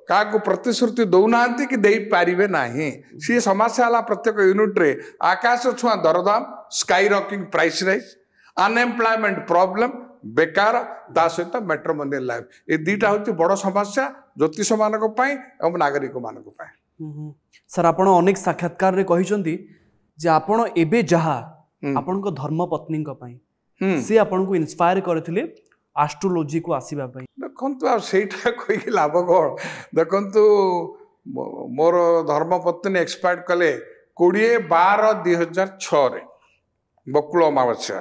କାହାକୁ ପ୍ରତିଶ୍ରୁତି ଦଉନାହାନ୍ତି କି ଦେଇପାରିବେ ନାହିଁ ସିଏ ସମସ୍ୟା ହେଲା ପ୍ରତ୍ୟେକ ୟୁନିଟ୍ରେ ଆକାଶ ଛୁଆଁ ଦରଦାମ sky rocking price rise unemployment problem ବେକାର ତା ସହିତ ମ୍ୟାଟ୍ରିମୋନିଆଲ ଲାଇଫ୍ ଏ ଦୁଇଟା ହେଉଛି ବଡ଼ ସମସ୍ୟା ଜ୍ୟୋତିଷମାନଙ୍କ ପାଇଁ ଏବଂ ନାଗରିକମାନଙ୍କ ପାଇଁ ସାର୍ ଆପଣ ଅନେକ ସାକ୍ଷାତକାରରେ କହିଛନ୍ତି ଯେ ଆପଣ ଏବେ ଯାହା ଆପଣଙ୍କ ଧର୍ମପତ୍ନୀଙ୍କ ପାଇଁ ସେ ଆପଣଙ୍କୁ ଇନ୍ସପାୟାର କରିଥିଲେ ଆଷ୍ଟ୍ରୋଲୋଜିକୁ ଆସିବା ପାଇଁ ଦେଖନ୍ତୁ ଆଉ ସେଇଟା କହିକି ଲାଭ କ'ଣ ଦେଖନ୍ତୁ ମୋର ଧର୍ମପତ୍ନୀ ଏକ୍ସପାୟାର୍ଡ କଲେ 20/12/2006 ବକୁଳ ଅମାବାସ୍ୟା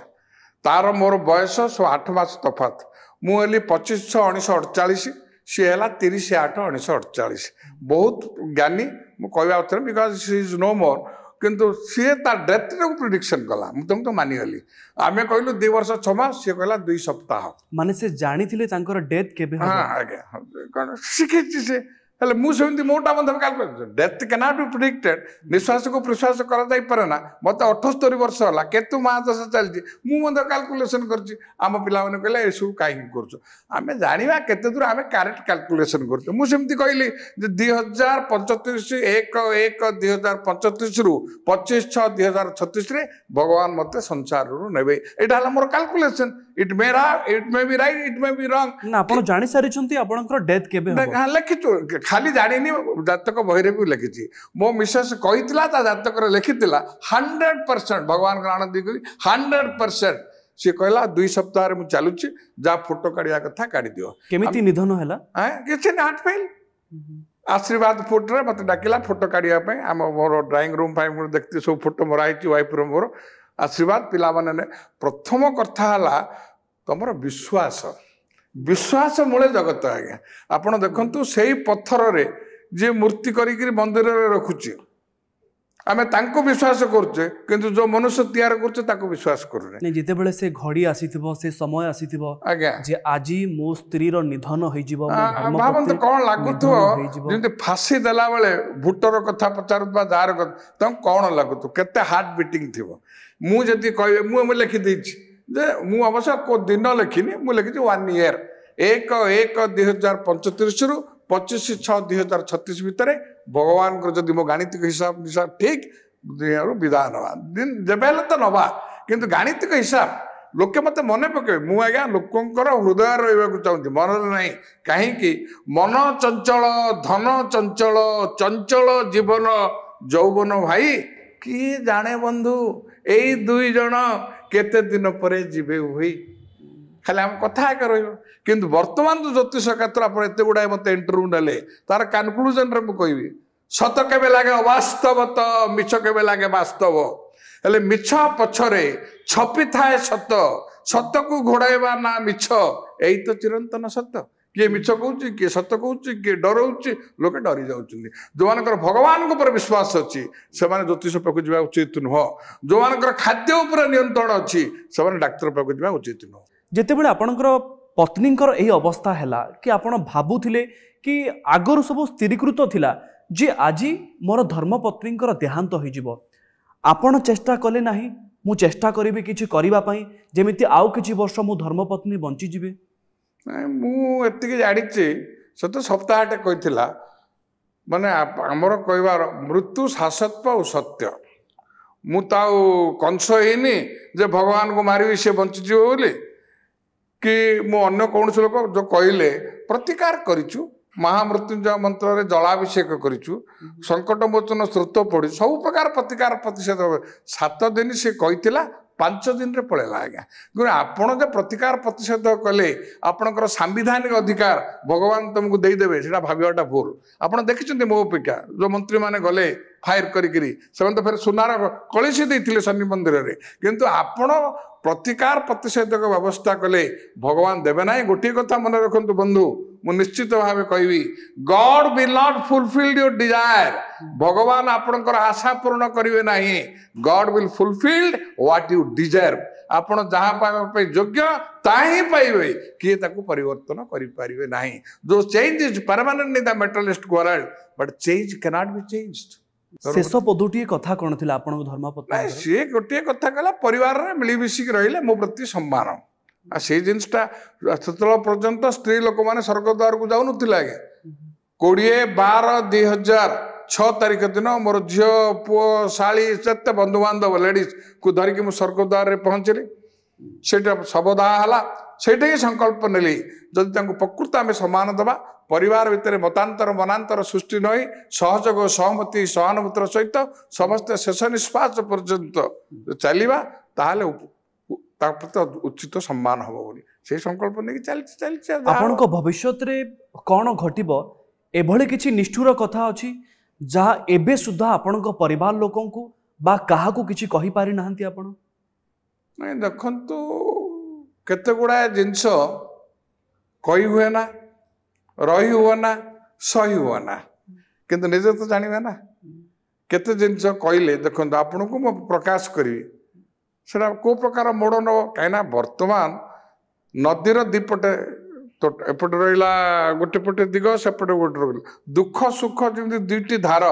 ତାର ମୋର ବୟସ 8 ମାସ ତଫାତ ମୁଁ ହେଲି 25/6/1948 ସିଏ ହେଲା 30/8/1948 ବହୁତ ଜ୍ଞାନୀ ମୁଁ କହିବା ଅର୍ଥ because she is no more କିନ୍ତୁ ସିଏ ତା ଡେଥଟାକୁ ପ୍ରିଡିକ୍ସନ କଲା ମୁଁ ତମକୁ ମାନିଗଲି ଆମେ କହିଲୁ 2 ବର୍ଷ 6 ମାସ ସିଏ କହିଲା 2 ସପ୍ତାହ ମାନେ ସେ ଜାଣିଥିଲେ ତାଙ୍କର ଡେଥ୍ କେବେ ହଁ ଆଜ୍ଞା କ'ଣ ଶିଖିଛି ସେ ହେଲେ ମୁଁ ସେମିତି ମୋଟା ମଧ୍ୟ କାଲକୁଲେସନ୍ ଡେଥ୍ କ୍ୟାନଟ୍ ବି ପ୍ରିଡିକ୍ଟେଡ୍ ନିଶ୍ୱାସକୁ ପ୍ରଶ୍ୱାସ କରାଯାଇପାରେ ନା ମୋତେ 78 ବର୍ଷ ହେଲା କେତୁ ମହାଦଶା ଚାଲିଛି ମୁଁ ମଧ୍ୟ କାଲକୁଲେସନ୍ କରିଛି ଆମ ପିଲାମାନେ କହିଲେ ଏସବୁ କାହିଁକି କରୁଛୁ ଆମେ ଜାଣିବା କେତେ ଦୂର ଆମେ କାରେକ୍ଟ କାଲକୁଲେସନ୍ କରୁଛୁ ମୁଁ ସେମିତି କହିଲି ଯେ 2035 1/1/2035ରୁ 25/6/2036ରେ ଭଗବାନ ମୋତେ ସଂସାରରୁ ନେବେ ଏଇଟା ହେଲା ମୋର କାଲକୁଲେସନ୍ ଇଟ୍ ମେ ବି ରାଇଟ୍ ଇଟ୍ ମେ ବି ରଙ୍ଗ ନା ଆପଣ ଜାଣି ସାରିଛନ୍ତି ଆପଣଙ୍କର ଡେଥ୍ କେବେ ହେବ ଲେଖିଛୁ ଖାଲି ଜାଣିନି ଜାତକ ବହିରେ ବି ଲେଖିଛି ମୋ ମିସେସ୍ କହିଥିଲା ତା ଜାତକରେ ଲେଖିଥିଲା 100% ଭଗବାନଙ୍କର ଆନନ୍ଦ କରି 100% ସିଏ କହିଲା 2 ସପ୍ତାହରେ ମୁଁ ଚାଲୁଛି ଯାହା ଫଟୋ କାଢିବା କଥା କାଢିଦିଅ କେମିତି ନିଧନ ହେଲା କିଛି ହାର୍ଟ ଫେଲ୍ ଆଶୀର୍ବାଦ ଫୁଟରେ ମୋତେ ଡାକିଲା ଫଟୋ କାଢିବା ପାଇଁ ଆମ ମୋର ଡ୍ରଇଂ ରୁମ୍ ପାଇଁ ମୁଁ ଦେଖିଥିଲି ସବୁ ଫଟୋ ମରା ହେଇଛି ୱାଇଫ୍ର ମୋର ଆଶୀର୍ବାଦ ପିଲାମାନେ ପ୍ରଥମ କଥା ହେଲା ତମର ବିଶ୍ୱାସ ମୂଳେ ଜଗତ ଆଜ୍ଞା ଆପଣ ଦେଖନ୍ତୁ ସେଇ ପଥରରେ ଯିଏ ମୂର୍ତ୍ତି କରିକିରି ମନ୍ଦିରରେ ରଖୁଛି आमे तांको विश्वास करछे किंतु जो मनुष्य तैयार करछे ताको विश्वास करूने नहीं जेतेबेले से घड़ी आसीथिबो से समय आसीथिबो आज्ञा जे आजी मो स्त्री रो निधन होई जीवो भावंत कौन लागुथो जेंति फांसी देला बेले भुटर कथा पचारुबा जार कथा तम कौन लागुथो केते हार्ट बीटिंग थिबो मु जति कहबे मु लिखि दैछि जे मु अवश्य को दिन लिखिनी मु लिखिछि 1 ईयर 1/1/2035 रु 25/6/2036 भितर भगवान को जदि मो गाणितिक हिसाब हिसाब ठीक विधान दिन जब तो नवा किंतु गाणितिक हिसाब लोके मत मन पके मु आज्ञा लोकंकर हृदय रहा चाहूँ मन ना कहीं मन चंचल धन चंचल चंचल जीवन यौवन भाई किए जाने बंधु यही 2 जन केते दिन पर जीवे हुई खाली आम कथा रही किंतु वर्तमान जो ज्योतिष क्षेत्र आप एत गुड़ाए मत इंटरव्यू नेले तार कनक्लूजन रे मुझे सत केबे लागे अवास्तव तो मिछ केबे लागे वास्तव हेले मिछ पछरे छपी थाए सत सत को घोड़ाइबा ना मिछ यही तो चिरंतन सत्य किए मिछ कहूँ किए सत कहूँ किए डराऊँ लोके डरी जाऊँ जो मानकर भगवान ऊपर विश्वास अच्छी से ज्योतिष पाक जा उचित नुह जो मानकर खाद्य उपर नियंत्रण अच्छी से डाक्तर पाक जा उचित नुह जेतेबेले आपणकर पत्नींकर एही अवस्था हैला कि आपण भाबुथिले कि आगरु सब स्थिरीकृत थिला जे आजी मोर धर्मपत्नींकर देहांत होई जिवो आपण चेष्टा कले नाही मु चेष्टा करिबे किछि करिबा पई जेमिति आउ किछि वर्ष मु धर्मपत्नी बंची जिवे मु एतिके जानिछि से तो सप्ताहटे कहिथिला माने हमर कहबार मृत्यु शाश्वत और सत्य मु ताऊ कंस हेनी जे भगवान को मारिबी से बंची जिवो बोली कि मु अन्य कौन लोक जो कहले प्रतिकार करिछु महामृत्युंजय मंत्र रे जलाभिषेक करिछु संकट मोचन स्रोत पड़ी सब प्रकार प्रतिकार प्रतिषेध 7 दिन से कहिथिला 5 दिन रे पळेला आज्ञा गुरु आपण जे प्रतिकार प्रतिषेध कले आपणकर संवैधानिक अधिकार भगवान तुमको दे देबे सेटा भाबियाटा भूल आपण देखिछन्ते मो अपेक्षा जो मंत्री माने गले फायर करिकरी से तो फिर सुनार कलिसी देथिले शनि मंदिर रे किंतु आपण प्रतिकार प्रतिषेधक व्यवस्था कले भगवान देवे ना गोटे कथा मन रखु बंधु मु निश्चित भाव कहि God will not fulfil your desire भगवान आपणकर आशा पूर्ण करिवे नाही God will fulfil what you desire आपण जहाँ पाइबा योग्य ताही पाइबे किए ताकू परिवर्तन करि पारिबे नाही जो change is permanent in the materialist world but change can not be changed शेष पदोटी कथा कौन थी आप धर्मपत्नी सी गोटे कथा कहला परिवार में मिलमिशिक रहिले मो प्रति सम्मान आ से जिनसटा सेतल पर्यंत स्त्री लोक माने स्वर्गद्वार को जाऊ नथिला आगे 20/12/2006 तारीख दिन मोर झियो पुओ शाली जते बंधु बांधव लेडीज को धरिकी मु स्वर्गद्वार रे पहुंचली सेटा सबदाह हला सेटा ही संकल्प नेली जदि तांको प्रकृत आमे सम्मान दबा परिवार भितर मतांतर मनांतर सृष्टि नई सहयोग सहमति सहानुभूतिर सहित समस्त शेष निष्पास पर्यंत चलवा ताहले उचित सम्मान हम बोली से संकल्प नहीं चलती आपण को भविष्य रे कौन घटिबो एभली किछि निष्ठुर कथा अछि जहा एबे सुद्धा आपण को परिवार लोकन को बा काहा को किछि कहि पारि नाहंती आपण नहीं देखंतु केते गुडा जिंस कहि हुए ना रही हुआ ना सही हुआ ना किंतु निजे तो जानिबे ना केते जिंस कहले देखो आपन को प्रकाश करी सेटा को प्रकार मोड़ न कहीं वर्तमान नदीर दीपटे तो एपटे रहा गोटे पटे दिग सेपटे गोटे रहा दुख सुख जमी दुईटी धार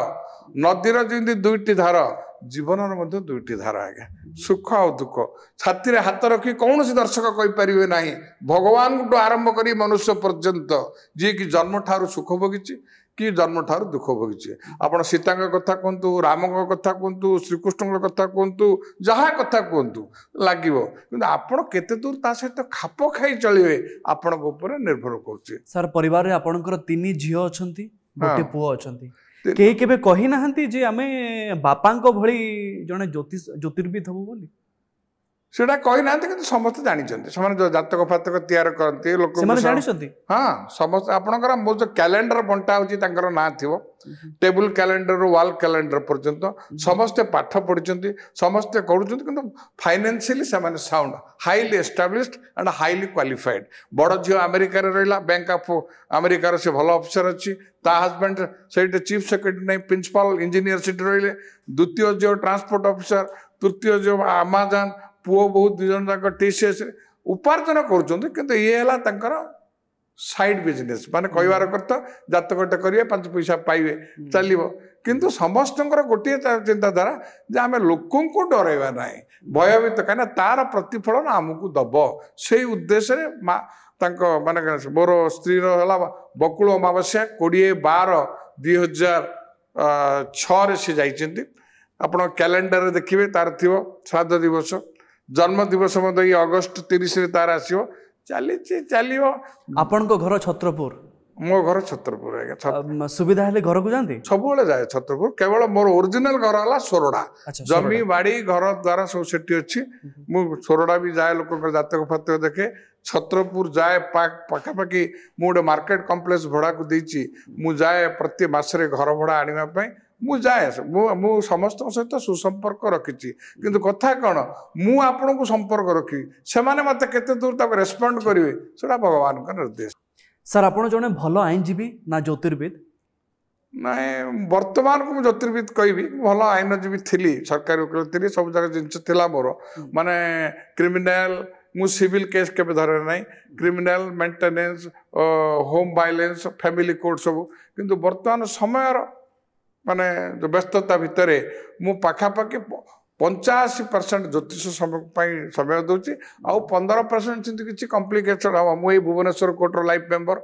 नदीर जमी दुईटी धार जीवन दुईटी धार आज्ञा सुख आ दुख छाती हाथ रखी कौन सी दर्शक कहींपारे ना भगवान को आरंभ कर मनुष्य पर्यंत जी कि जन्म ठार सुख भोगी कि जन्म ठार दुख भोगी आप सीता कथा कहतु राम कथा कहतु श्रीकृष्ण कथा कहतु जहाँ कथा कहतु लगे कि आपड़ केते दूर ता सहित खाप खाई चलिए आपण निर्भर कर सर परिवार रे आपणकर 3 झियो अछंती गोटे पुओ अछंती केही केबे कहि नाहंती जे आमे बापांको भली जने ज्योतिर्विद हबो बोली ସେଟା କହିନାହାନ୍ତି କିନ୍ତୁ ସମସ୍ତେ ଜାଣିଛନ୍ତି ସେମାନେ ଯୋଉ ଜାତକ ଫାତକ ତିଆରି କରନ୍ତି ସେମାନେ ଲୋକ ଜାଣିଛନ୍ତି ହଁ ସମସ୍ତେ ଆପଣଙ୍କର ମୋ ଯୋଉ କ୍ୟାଲେଣ୍ଡର ବଣ୍ଟା ହଉଛି ତାଙ୍କର ନାଁ ଥିବ ଟେବୁଲ କ୍ୟାଲେଣ୍ଡରରୁ ୱାଲ୍ କ୍ୟାଲେଣ୍ଡର ପର୍ଯ୍ୟନ୍ତ ସମସ୍ତେ ପାଠ ପଢିଛନ୍ତି ସମସ୍ତେ କରୁଛନ୍ତି କିନ୍ତୁ ଫାଇନାନ୍ସିଆଲି ସେମାନେ sound highly established and highly qualified ବଡ଼ ଝିଅ ଆମେରିକାରେ ରହିଲା ବ୍ୟାଙ୍କ ଅଫ୍ ଆମେରିକାର ସେ ଭଲ ଅଫିସର ଅଛି ତା ହଜବେଣ୍ଡ ସେଇଠି ଚିଫ୍ ସେକ୍ରେଟାରୀ ନାହିଁ ପ୍ରିନ୍ସିପାଲ ଇଞ୍ଜିନିୟର ସେଠି ରହିଲେ ଦ୍ୱିତୀୟ ଝିଅ ଟ୍ରାନ୍ସପୋର୍ଟ ଅଫିସର ତୃତୀୟ ଝିଅ ଆମାଜନ ପୁଅ ବହୁତ ଦୁଇ ଜଣ ଯାକ TCS ଉପାର୍ଜନ କରୁଛନ୍ତି କିନ୍ତୁ ଇଏ ହେଲା ତାଙ୍କର ସାଇଡ ବିଜନେସ୍ ମାନେ କହିବାର କଥା ଜାତକଟେ କରିବେ 5 ପଇସା ପାଇବେ ଚାଲିବ କିନ୍ତୁ ସମସ୍ତଙ୍କର ଗୋଟିଏ ଚିନ୍ତାଧାରା ଯେ ଆମେ ଲୋକଙ୍କୁ ଡରାଇବା ନାହିଁ ଭୟଭୀତ କାହିଁକିନା ତାର ପ୍ରତିଫଳନ ଆମକୁ ଦବ ସେଇ ଉଦ୍ଦେଶ୍ୟରେ ତାଙ୍କ ମାନେ ମୋର ସ୍ତ୍ରୀର ହେଲା ବକୁଳ ଅମାବାସ୍ୟା 20/12/2006 ସେ ଯାଇଛନ୍ତି ଆପଣ କ୍ୟାଲେଣ୍ଡରରେ ଦେଖିବେ ତାର ଥିବ ଶ୍ରାଦ୍ଧ ଦିବସ ଜନ୍ମ ଦିବସ ମଧ୍ୟ ଏଇ ଅଗଷ୍ଟ 30 ତାର ଆସିବ ଚାଲିଛି ଚାଲିବ ଆପଣଙ୍କ ଘର ଛତ୍ରପୁର ମୋ ଘର ଛତ୍ରପୁର ଆଜ୍ଞା ସୁବିଧା ହେଲେ ଘରକୁ ଯାଆନ୍ତି ସବୁବେଳେ ଯାଏ ଛତ୍ରପୁର କେବଳ ମୋର ଓରିଜିନାଲ ଘର ହେଲା ସୋରଡା ଜମି ବାଡି ଘର ଦ୍ୱାର ସବୁ ସେଠି ଅଛି ମୁଁ ସୋରଡା ବି ଯାଏ ଲୋକଙ୍କର ଜାତକ ଫାତକ ଦେଖେ ଛତ୍ରପୁର ଯାଏ ପାଖାପାଖି ମୁଁ ଗୋଟେ ମାର୍କେଟ କମ୍ପ୍ଲେକ୍ସ ଭଡାକୁ ଦେଇଛି ମୁଁ ଯାଏ ପ୍ରତି ମାସରେ ଘର ଭଡା ଆଣିବା ପାଇଁ ମୁଁ ଯାଏ ମୁଁ ସମସ୍ତଙ୍କ ସହିତ ସୁସମ୍ପର୍କ ରଖିଛି କିନ୍ତୁ କଥା କ'ଣ ମୁଁ ଆପଣଙ୍କୁ ସମ୍ପର୍କ ରଖିବି ସେମାନେ ମତେ କେତେ ଦୂର ତାକୁ ରେସ୍ପଣ୍ଡ କରିବେ ସେଟା ଭଗବାନଙ୍କ ନିର୍ଦ୍ଦେଶ ସାର୍ ଆପଣ ଜଣେ ଭଲ ଆଇନଜୀବୀ ନା ଜ୍ୟୋତିର୍ବିଦ ନାଇଁ ବର୍ତ୍ତମାନକୁ ମୁଁ ଜ୍ୟୋତିର୍ବିଦ କହିବି ଭଲ ଆଇନଜୀବୀ ଥିଲି ସରକାରୀ ଓକିଲ ଥିଲି ସବୁ ଜାଗା ଜିନିଷ ଥିଲା ମୋର ମାନେ କ୍ରିମିନାଲ ମୁଁ ସିଭିଲ କେସ୍ କେବେ ଧରେ ନାହିଁ କ୍ରିମିନାଲ ମେଣ୍ଟେନାନ୍ସ ହୋମ ଭାଇଲେନ୍ସ ଫ୍ୟାମିଲି କୋର୍ଟ ସବୁ କିନ୍ତୁ ବର୍ତ୍ତମାନ ସମୟର ମାନେ ବ୍ୟସ୍ତତା ଭିତରେ ମୁଁ ପାଖାପାଖି 85% ଜ୍ୟୋତିଷ ପାଇଁ ସମୟ ଦେଉଛି ଆଉ 15% ସେମିତି କିଛି କମ୍ପ୍ଲିକେସନ୍ ହବ ମୁଁ ଏଇ ଭୁବନେଶ୍ୱର କୋର୍ଟର ଲାଇଫ୍ ମେମ୍ବର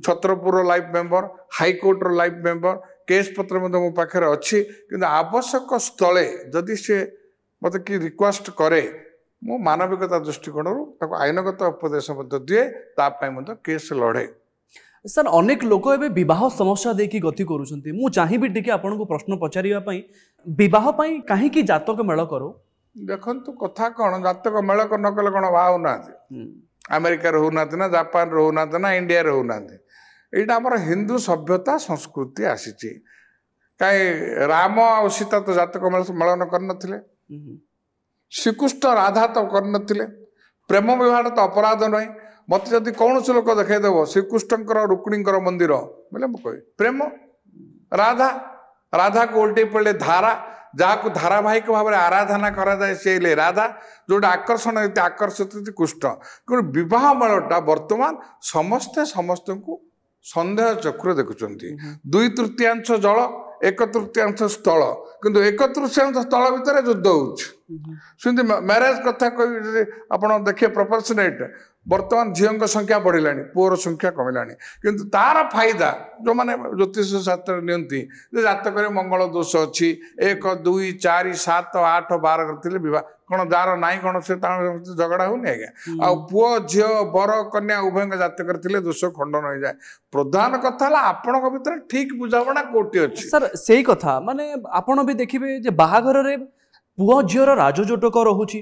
ଛତ୍ରପୁରର ଲାଇଫ୍ ମେମ୍ବର ହାଇକୋର୍ଟର ଲାଇଫ୍ ମେମ୍ବର କେସ୍ ପତ୍ର ମଧ୍ୟ ମୋ ପାଖରେ ଅଛି କିନ୍ତୁ ଆବଶ୍ୟକ ସ୍ଥଳେ ଯଦି ସେ ମୋତେ କି ରିକ୍ୱେଷ୍ଟ କରେ ମୁଁ ମାନବିକତା ଦୃଷ୍ଟିକୋଣରୁ ତାକୁ ଆଇନଗତ ଉପଦେଶ ମଧ୍ୟ ଦିଏ ତା ପାଇଁ ମଧ୍ୟ କେସ୍ ଲଢ଼େ ସାର୍ ଅନେକ ଲୋକ ଏବେ ବିବାହ ସମସ୍ୟା ଦେଇକି ଗତି କରୁଛନ୍ତି ମୁଁ ଚାହିଁବି ଟିକେ ଆପଣଙ୍କୁ ପ୍ରଶ୍ନ ପଚାରିବା ପାଇଁ ବିବାହ ପାଇଁ କାହିଁକି ଜାତକ ମେଳ କରୁ ଦେଖନ୍ତୁ କଥା କ'ଣ ଜାତକ ମେଳ ନ କଲେ କ'ଣ ବାହା ହଉନାହାନ୍ତି ଆମେରିକାରେ ହଉନାହାନ୍ତି ନା ଜାପାନରେ ହଉନାହାନ୍ତି ନା ଇଣ୍ଡିଆରେ ହଉନାହାନ୍ତି ଏଇଟା ଆମର ହିନ୍ଦୁ ସଭ୍ୟତା ସଂସ୍କୃତି ଆସିଛି କାହିଁ ରାମ ଆଉ ସୀତା ତ ଜାତକ ମେଳନ କରିନଥିଲେ ଶ୍ରୀକୃଷ୍ଣ ରାଧା ତ କରିନଥିଲେ ପ୍ରେମ ବିବାହ ତ ଅପରାଧ ନୁହେଁ ମତେ ଯଦି କୌଣସି ଲୋକ ଦେଖାଇଦେବ ଶ୍ରୀକୃଷ୍ଣଙ୍କର ରୁକ୍ମିଣୀଙ୍କର ମନ୍ଦିର ବୋଲେ ମୁଁ କହିବି ପ୍ରେମ ରାଧାକୁ ଓଲଟେଇ ପଡ଼ିଲେ ଧାରା ଯାହାକୁ ଧାରାବାହିକ ଭାବରେ ଆରାଧନା କରାଯାଏ ସେ ହେଲେ ରାଧା ଯୋଉଟା ଆକର୍ଷଣ ଆକର୍ଷିତ କୃଷ୍ଣ କିନ୍ତୁ ବିବାହ ମେଳଟା ବର୍ତ୍ତମାନ ସମସ୍ତେ ସମସ୍ତଙ୍କୁ ସନ୍ଦେହ ଚକ୍ଷୁରେ ଦେଖୁଛନ୍ତି 2/3 ଜଳ 1/3 ସ୍ଥଳ କିନ୍ତୁ 1/3 ସ୍ଥଳ ଭିତରେ ଯୁଦ୍ଧ ହଉଛି ସେମିତି ମ୍ୟାରେଜ କଥା କହିବି ଆପଣ ଦେଖିବେ ପ୍ରପୋର୍ସନେଟ୍ ବର୍ତ୍ତମାନ ଝିଅଙ୍କ ସଂଖ୍ୟା ବଢ଼ିଲାଣି ପୁଅର ସଂଖ୍ୟା କମିଲାଣି କିନ୍ତୁ ତାର ଫାଇଦା ଯେଉଁମାନେ ଜ୍ୟୋତିଷ ଶାସ୍ତ୍ରରେ ନିଅନ୍ତି ଯେ ଜାତକରେ ମଙ୍ଗଳ ଦୋଷ ଅଛି 1 2 4 7 8 12 କରିଥିଲେ ବିବାହ କ'ଣ ଯାହାର ନାହିଁ କ'ଣ ସେ ତାଙ୍କ ଝଗଡ଼ା ହଉନି ଆଜ୍ଞା ଆଉ ପୁଅ ଝିଅ ବର କନ୍ୟା ଉଭୟଙ୍କ ଜାତକରେ ଥିଲେ ଦୋଷ ଖଣ୍ଡନ ହୋଇଯାଏ ପ୍ରଧାନ କଥା ହେଲା ଆପଣଙ୍କ ଭିତରେ ଠିକ ବୁଝାମଣା କୋଉଠି ଅଛି ସାର୍ ସେଇ କଥା ମାନେ ଆପଣ ବି ଦେଖିବେ ଯେ ବାହାଘରରେ ପୁଅ ଝିଅର ରାଜଜୋଟକ ରହୁଛି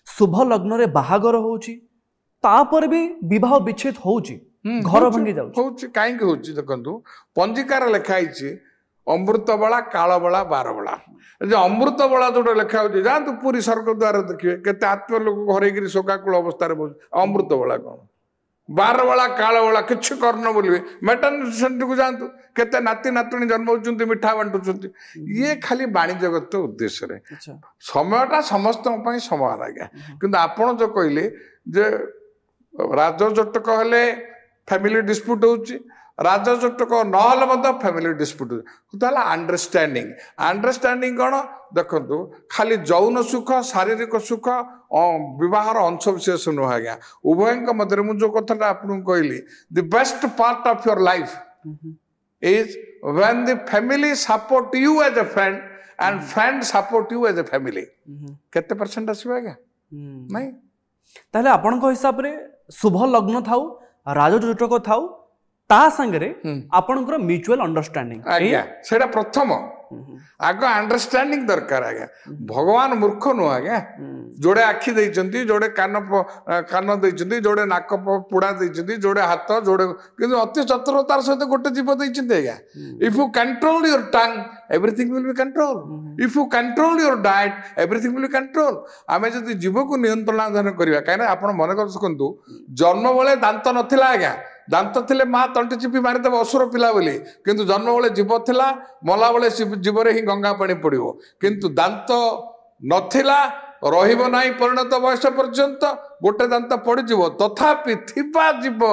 ଶୁଭ ଲଗ୍ନରେ ବାହାଘର ହଉଛି ତାପରେ ବି ବିବାହ ବିଚ୍ଛେଦ ହଉଛି ଘର ଭାଙ୍ଗି ଯାଉଛି ହଉଛି କାହିଁକି ହଉଛି ଦେଖନ୍ତୁ ପଞ୍ଜିକାରେ ଲେଖା ହେଇଛି ଅମୃତ ବେଳା କାଳ ବେଳା ବାର ବେଳା ଯେ ଅମୃତ ବେଳା ଯୋଉଟା ଲେଖା ହଉଛି ଯାଆନ୍ତୁ ପୁରୀ ସ୍ୱର୍ଗ ଦ୍ୱାର ଦେଖିବେ କେତେ ଆତ୍ମ ଲୋକ ଘରେଇକିରି ଶୋକାକୁଳ ଅବସ୍ଥାରେ ବସୁଛି ଅମୃତ ବେଳା କ'ଣ ବାର ବେଳା କାଳ ବେଳା କିଛି କରନ ବୋଲିବେ ମେଟର୍ନିଟି ସେଣ୍ଟରକୁ ଯାଆନ୍ତୁ କେତେ ନାତି ନାତୁଣୀ ଜନ୍ମ ହଉଛନ୍ତି ମିଠା ବାଣ୍ଟୁଛନ୍ତି ଇଏ ଖାଲି ବାଣିଜ୍ୟଗତ ଉଦ୍ଦେଶ୍ୟରେ ସମୟଟା ସମସ୍ତଙ୍କ ପାଇଁ ସମାନ ଆଜ୍ଞା କିନ୍ତୁ ଆପଣ ଯୋଉ କହିଲେ ଯେ ରାଜଜୋଟକ ହେଲେ ଫ୍ୟାମିଲି ଡିସ୍ପ୍ୟୁଟ୍ ହଉଛି ରାଜଜୋଟକ ନହେଲେ ମଧ୍ୟ ଫ୍ୟାମିଲି ଡିସ୍ପ୍ୟୁଟ୍ ହଉଛି ହେଲା ଅଣ୍ଡରଷ୍ଟାଣ୍ଡିଂ କ'ଣ ଦେଖନ୍ତୁ ଖାଲି ଯୌନ ସୁଖ ଶାରୀରିକ ସୁଖ ବିବାହର ଅଂଶ ବିଶେଷ ନୁହଁ ଆଜ୍ଞା ଉଭୟଙ୍କ ମଧ୍ୟରେ ମୁଁ ଯୋଉ କଥାଟା ଆପଣଙ୍କୁ କହିଲି the best part of your life is when the family support you as a friend and friend support you as a family କେତେ ପରସେଣ୍ଟ ଆସିବ ଆଜ୍ଞା ନାଇଁ ତାହେଲେ ଆପଣଙ୍କ ହିସାବରେ ଶୁଭ ଲଗ୍ନ ଥାଉ ରାଜଯୋଟକ ଥାଉ ता संगरे आपनकर म्यूचुअल अंडरस्टैंडिंग आज्ञा सेटा प्रथम आग अंडरस्टैंडिंग दरकार आज्ञा भगवान मूर्ख नुह आज्ञा जोड़े आखि देइचंती जोड़े कान देइचंती जोड़े नाक पुड़ा देइचंती जोड़े हाथ जोड़े किंतु अति चतुरतार सहित गोटे जीव देइचंती आज्ञा if you control your tongue everything will be control if you control your diet everything will be control आमे जदि जीव को नियंत्रणाधीन करिवा काहे ना आपण मन कर सकंतु जन्म बेले दांत नथिला आज्ञा दांत थिले माँ तंटी चिपी मारिदेव असुर पिला बोली किंतु जन्म बेले जीव थिला मला बेले जीवरे ही गंगा पानी पड़िबो किंतु दांत नथिला रहिबो नाही परिणत वयस पर्यंत गोटे दांत पड़िଯିवो तथापि थिबा जीव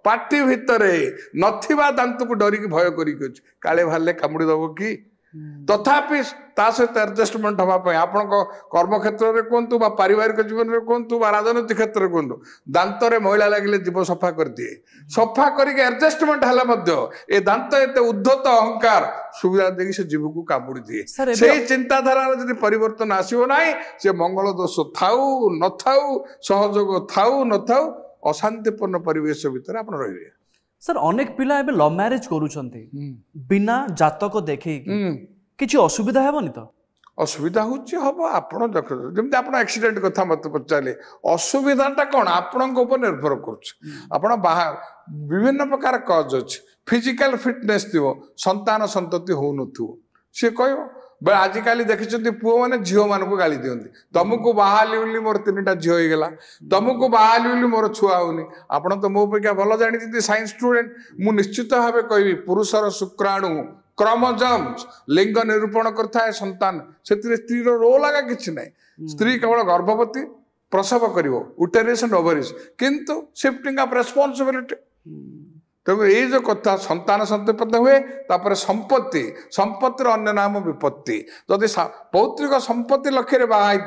पाटी भितरे नथिबा दांत को डरिक भय करिक काले भाले कामुड़ी दबो कि तथापि ता सहित एडजस्टमेंट हवा आपण कर्म क्षेत्र में कहतु पारिवारिक जीवन में कहतु राजनीतिक क्षेत्र में कहतु दांत रे मैला लगे जीव सफा कर दिए सफा करके एडजस्टमेंट है दांत एत उद्धत अहंकार सुविधा देखिए से जीव को कामुड़ी दिए से चिंताधारा जब परिवर्तन आसो ना से मंगल दोष थाऊ न थाऊ सहयोग थाऊ न थाऊ अशांतिपूर्ण परिवेश भितर आप रहिए सर अनेक पिला एबे लव मैरिज करूछंती बिना जातक देखे किछि असुविधा हेबनी तो असुविधा होची हबो आपण देख जेमते आपण एक्सीडेंट कथा मत पचाले असुविधाटा कोन आपनक ऊपर निर्भर करूछ आपण बाहर विभिन्न प्रकार कॉज अछि फिजिकल फिटनेस थिवो संतान संतति हो नथु से कहयो आजिकाली देखिए पुओ मैंने झील मान को गाली दिखती तुमको बाहाली बोली मोर 3टा झील हो गला तुमको बाहाली बोली मोर छुआ होनी आप तो मो अपेक्षा भल जानी साइंस स्टूडेंट मु निश्चित भाव कहि पुरुषर शुक्राणु क्रोमोसोम्स लिंग निरूपण करता है संतान से स्त्री रोल आगा किसी ना स्त्री केवल गर्भवती प्रसव कर उटेरियस एंड ओवरिस किंतु शिफ्टिंग ऑफ रेस्पॉन्सिबिलिटी तेणु ये जो कथा संतान संतति हुए तापर संपत्ति संपत्तिर अन्य नाम विपत्ति जदि पौत्रिक संपत्ति लक्ष्य बाहर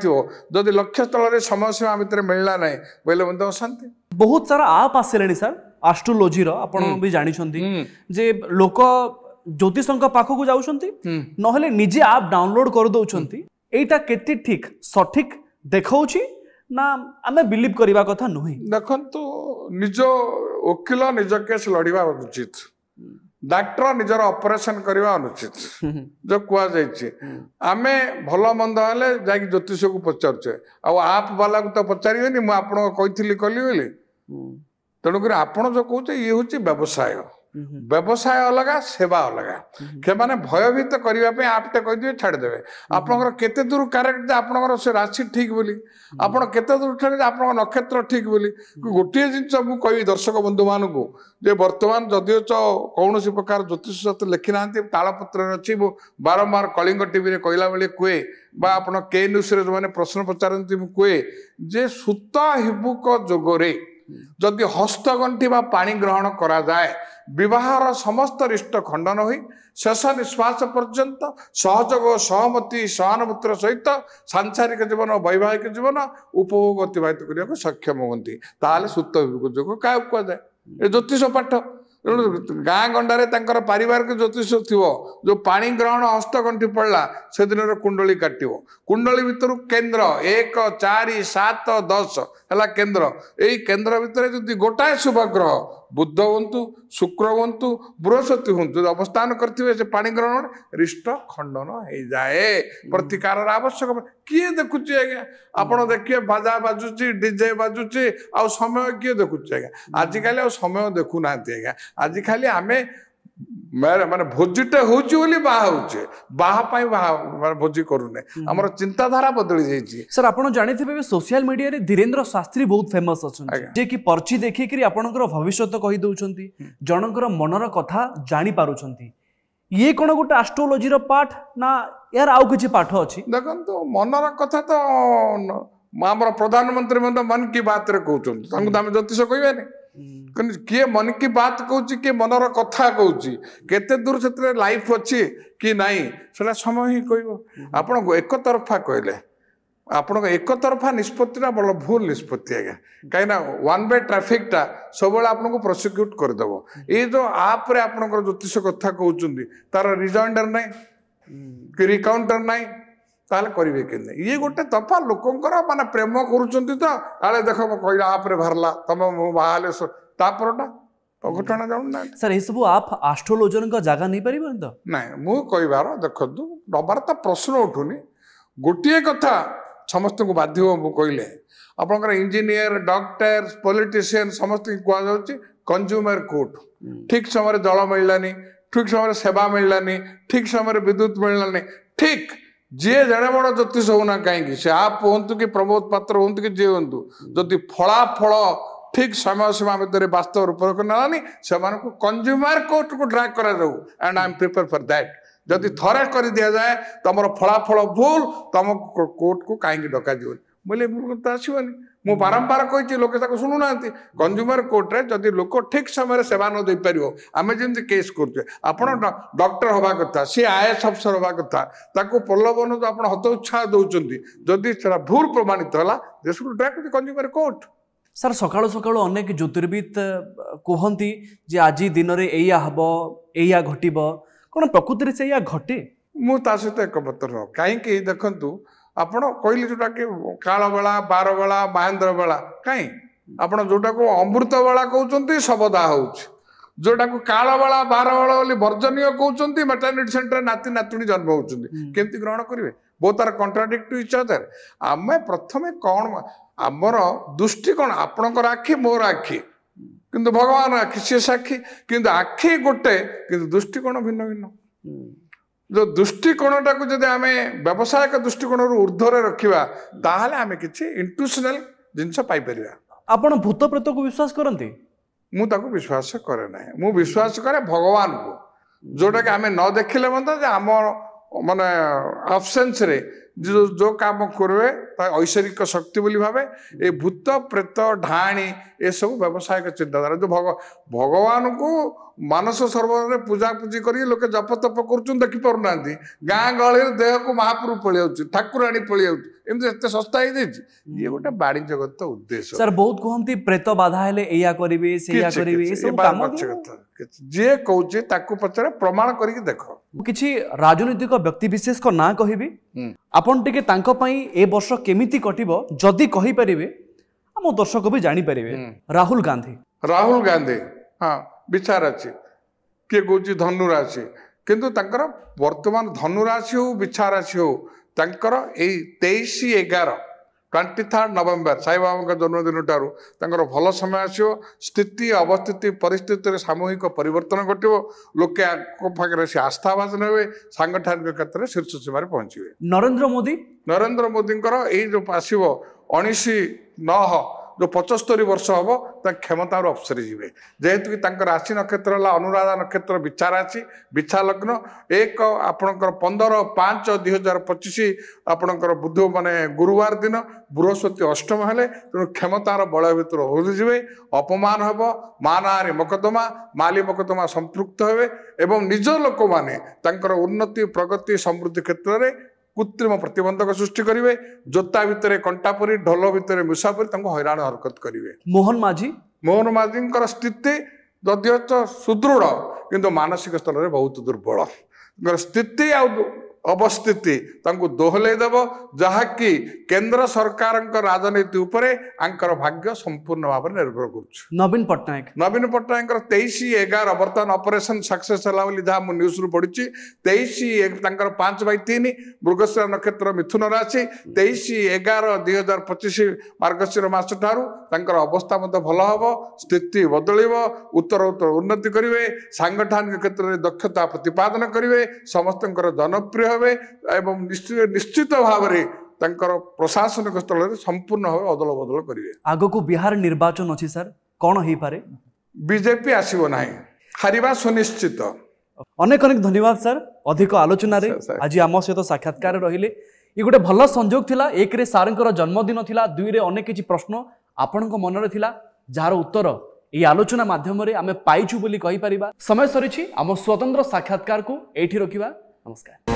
जदि लक्ष्य स्थल समय सीमा भितर मिलला ना बोले बंद अशांति बहुत सारा आप आसिले सर एस्ट्रोलोजी आपण भी जानी जे लोक ज्योतिष पाखक जाऊँगी नहले निजे आप डाउनलोड कर दौरान एटा केते ठीक सठिक देखौछि ना आमे बिलीव करबा कथा नुही देखंतु निज वकील निज केस लड़िबा उचित डॉक्टर निजर ऑपरेशन करबा अनुचित जो कुआ जाइछि आमे भलो मंद हले जाई ज्योतिष को पचारछे आ आप वाला को तो पचारिबेनी मु आपण कहिथिली कली बोली तेणु कर आपण जो कहते ये होछि व्यवसाय व्यवसाय अलग सेवा अलग से माने भयभीत करने आपटे कहीदे छाड़देवे आपंकर केते दूर करेक्ट आपंकर से राशि ठीक बोली आपण केते दूर छाड़े आप नक्षत्र ठीक बोली गोटे जिनस मुझे कही दर्शक बंधु मान को जे वर्तमान जदिओ कौन प्रकार ज्योतिष शास्त्र लिखि ना तालपत्र अच्छी बारंबार कलिंग टीवी कहला बेले कहे बा आप के न्यूज जो मैंने प्रश्न पचारती कहे जे सुत हिबुक जोगरे जदि हस्तगंठी बा पानी ग्रहण करा जाए विवाहर समस्त रिष्ट खंडन हुई शेष निश्वास पर्यंत सहयोग सहमति सहानुभूतिर सहित सांसारिक जीवन वैवाहिक जीवन उपभोग अतिबाहित करने को सक्षम होती ताले सुत जोग क्या कहुए ये ज्योतिष पाठ गाँ गंडारे पारिवारिक ज्योतिष थी जो पानी ग्रहण हस्तगंठी पड़ला से दिन कुंडली काटो कुंडली भितर केन्द्र 1 4 7 10 है केन्द्र यही केन्द्र भितर जो गोटाए शुभग्रह बुध हूँ शुक्र हूँ बृहस्पति हूँ जो अवस्थान करेंगे से पानी ग्रहण रिष्ट खंडन हो जाए प्रतिकार आवश्यक किए देखुची आज्ञा आपड़ देखिए बाजा बाजुची डीजे बाजुची आ समय किए देखुची आज्ञा आजिकल समय देखु ना आज्ञा आज खाली आम माने भोजीटे होची बाहे बाहा भोजी करूने आमर चिंताधारा बदली जाइए सर आपन जानिथिबे सोशल मीडिया रे धीरेन्द्र शास्त्री बहुत फेमस अछन जे कि पर्ची देखि करी आपनकर भविष्यत कहि दउछंती जनकर मनर कथा जानि पारुछंती ये कोन गोटे एस्ट्रोलॉजी रो पाठ ना यार आउ किछि पाठ अछि देखंतु मनर कथा तो हमर प्रधानमंत्री मन की बात रे कहउछन तांको दामे ज्योतिष कहबेनी किए मन की बात कहूँ किए मनर कथा कहूँ केते दूर से लाइफ अच्छी कि नाई से समय ही कह आप एक तरफा कहले आप एक तरफा निष्पत्ति बड़ भूल निष्पत्ति आज्ञा कहीं वन वे ट्राफिकटा सब आपको प्रोसिक्यूट करदेव ये जो आप ज्योतिष कथा कहते तार रिजाइंडर ना कि रिकाउंटर ना ताले करेंगे कि ये गोटे तफा लोकंर माने प्रेम करुँच तो आले देख कहला आप बाहरला तुम बाहर तापरटा घटना जाना सर ये सब आप एस्ट्रोलॉजर का जगह नहीं पारिबन तो ना मु कहबार देखु नबार तो प्रश्न उठुनी गोटे कथा समस्त को बाध्य मु कहले आपनकर इंजीनियर डॉक्टर पॉलिटिशियन समस्त कह जाउची कंज्यूमर कोर्ट ठीक समय जल मिललानी ठीक समय सेवा मिललानी ठीक समय विद्युत मिललानी ठीक जी जड़े बड़ ज्योतिष होना कहीं से आप हूँ कि प्रमोद पात्र हूँ कि जी हूँ जदि फलाफल ठीक समय सीमा भितर वास्तव रूप नानी से कंज्यूमर कोर्ट को ड्रैग करा जाऊ and I am prepare for that जदि थरे कर दिया जाए तुम फलाफल भूल तुम कोर्ट को कहीं डक बोले मूर्खता आसवनी मु बारंबार कही लोक शुणुना कंज्यूमर कोर्ट रे जदि लोक ठीक समय सेवा न दे पार आम जमी केस करुचे आपड़ डॉक्टर हवा कथा सी आईएएस अफसर हवा कथा ताको प्रलोभन जो आप हत उत्साह दौरान जदि भूल प्रमाणित है this will drag to consumer court sir सकाळु सकाळु अनेक ज्योतिर्विद कहती जे आज दिन में एया हम एया घटिब कौन प्रकृति से या घटे मुझा सहित एकमत नुह कहीं देखु आपण कहली जोटा कि काल बेला बार बेला महेंद्र बेला कहीं आपण जोटा को अमृत बेला कहते शबदा हो जोटा को काल बेला बार बेला बोली वर्जनीय कहते मैटरनिटी सेंटर नाती नातुणी जन्म होती केमती ग्रहण करेंगे बहुत तार कंट्राडिक्ट टू इच अदर आम प्रथम कौन आमर दृष्टिकोण आपणकर आखि मोर आखि किंतु भगवान आखि सी साक्षी किंतु आखि गोटे किंतु दृष्टिकोण भिन्न भिन्न जो दृष्टिकोणटा को जब आम व्यावसायिक दृष्टिकोण ऊर्ध्वर रखा ताहले आम किसी इंट्यूशनल जिनस पाइपर आपण भूत प्रेत को विश्वास करते मुझे विश्वास करे ना मु विश्वास करे भगवान को जोटा कि आम न देखिले आम माने अब्सेंस रे जो काम करेंगे ऐश्वरिक शक्ति बोली भावे ये भूत प्रेत ढाणी ये सब व्यावसायिक चिंताधारा जो भगवान को मानस सरोवर में पूजा पूजी कर लोग जप तप कर देखी पार ना गाँ गहली देह को महाप्रभु पलि जाऊँ ठाकुराणी पलि जाऊँ एत सस्ता हो ये गोटे बाणी जगत उद्देश्य सर बहुत कहते प्रेत बाधा हेले एया करिवे सेया करिवे जी कहूँ ताकू पचरे प्रमाण करके देख किछि राजनीतिक व्यक्ति विशेष को ना कहिबी आपन टिके तांको पई ए वर्ष केमिति कटिबो जदि कहि परिबे हम दर्शक भी जानि परिबे राहुल गांधी हाँ विचार अच्छी किए कौच धनुराशि किंतु तांकर वर्तमान धनुराशि हो विचार राशि हो तांकर एई 23/11 23 नवेम्बर साई बाबा जन्मदिन ठारू तांकर भल समय आसो स्थिति अवस्थिति परिस्थिति सामूहिक परिवर्तन घटो लोके पाखे से आस्थावास ने सांगठनिक क्षेत्र में शीर्ष सीमार पहुंचे नरेंद्र मोदी जो आसो 19/9 जो 75 वर्ष हम क्षमता अफसरी जी जेहेतु कि राशि नक्षत्र है अनुराधा नक्षत्र विचार राशि विछा लग्न एक आपणकर 15/5/2025 आपणकर बुध माने गुरुवार दिन बृहस्पति अष्टम हेले तेणु क्षमतार बलय भितर ओह्लीजे अपमान हम मानारी मकदमा माली मकदमा संपृक्त हे एवं निज लोक मैंने उन्नति प्रगति समृद्धि क्षेत्र में कृत्रिम प्रतिबंधक सृष्टि करेंगे जोता भितर कंटापरी ढोल भितर मुसापरी हैरान हरकत करेंगे मोहन माझी स्थिति जदिव सुदृढ़ किंतु मानसिक स्तर में बहुत दुर्बल स्थिति अवस्थिति दोहले देव जहाँकि केंद्र सरकार राजनीति उपरे आंकर भाग्य संपूर्ण भाव में निर्भर कर नवीन पट्टनायक 23/11 बर्तमान ऑपरेशन सक्सेस है जहाँ मुझे न्यूज पढ़ी 23 5/3 मृगशिरा नक्षत्र मिथुन राशि 23/11/2025 मार्गशीर मास ठारू अवस्था भल हम स्थिति बदल उत्तर उत्तर उन्नति करेंगे सांगठनिक क्षेत्र में दक्षता प्रतिपादन करेंगे समस्त जनप्रिय हे एवं निश्चित भाव में प्रशासनिक स्थल में संपूर्ण भाव अदल बदल करेंगे आग को बिहार निर्वाचन अच्छी सर कौन हो पारे बीजेपी आसब ना हारिबा सुनिश्चित अनेक अनेक धन्यवाद सर अधिक आलोचन आज आम सहित साक्षात्कार रहिले ये गोटे भल संजोग थिला एक रे सारंकर जन्मदिन थिला दुई रे अनेक किछि प्रश्न आपनक मन रे थिला जार उत्तर ये आलोचना माध्यम रे आमे पाइछु बोली कहि परिबा समय सरिछि आम स्वतंत्र साक्षात्कार को एठी रखिबा नमस्कार।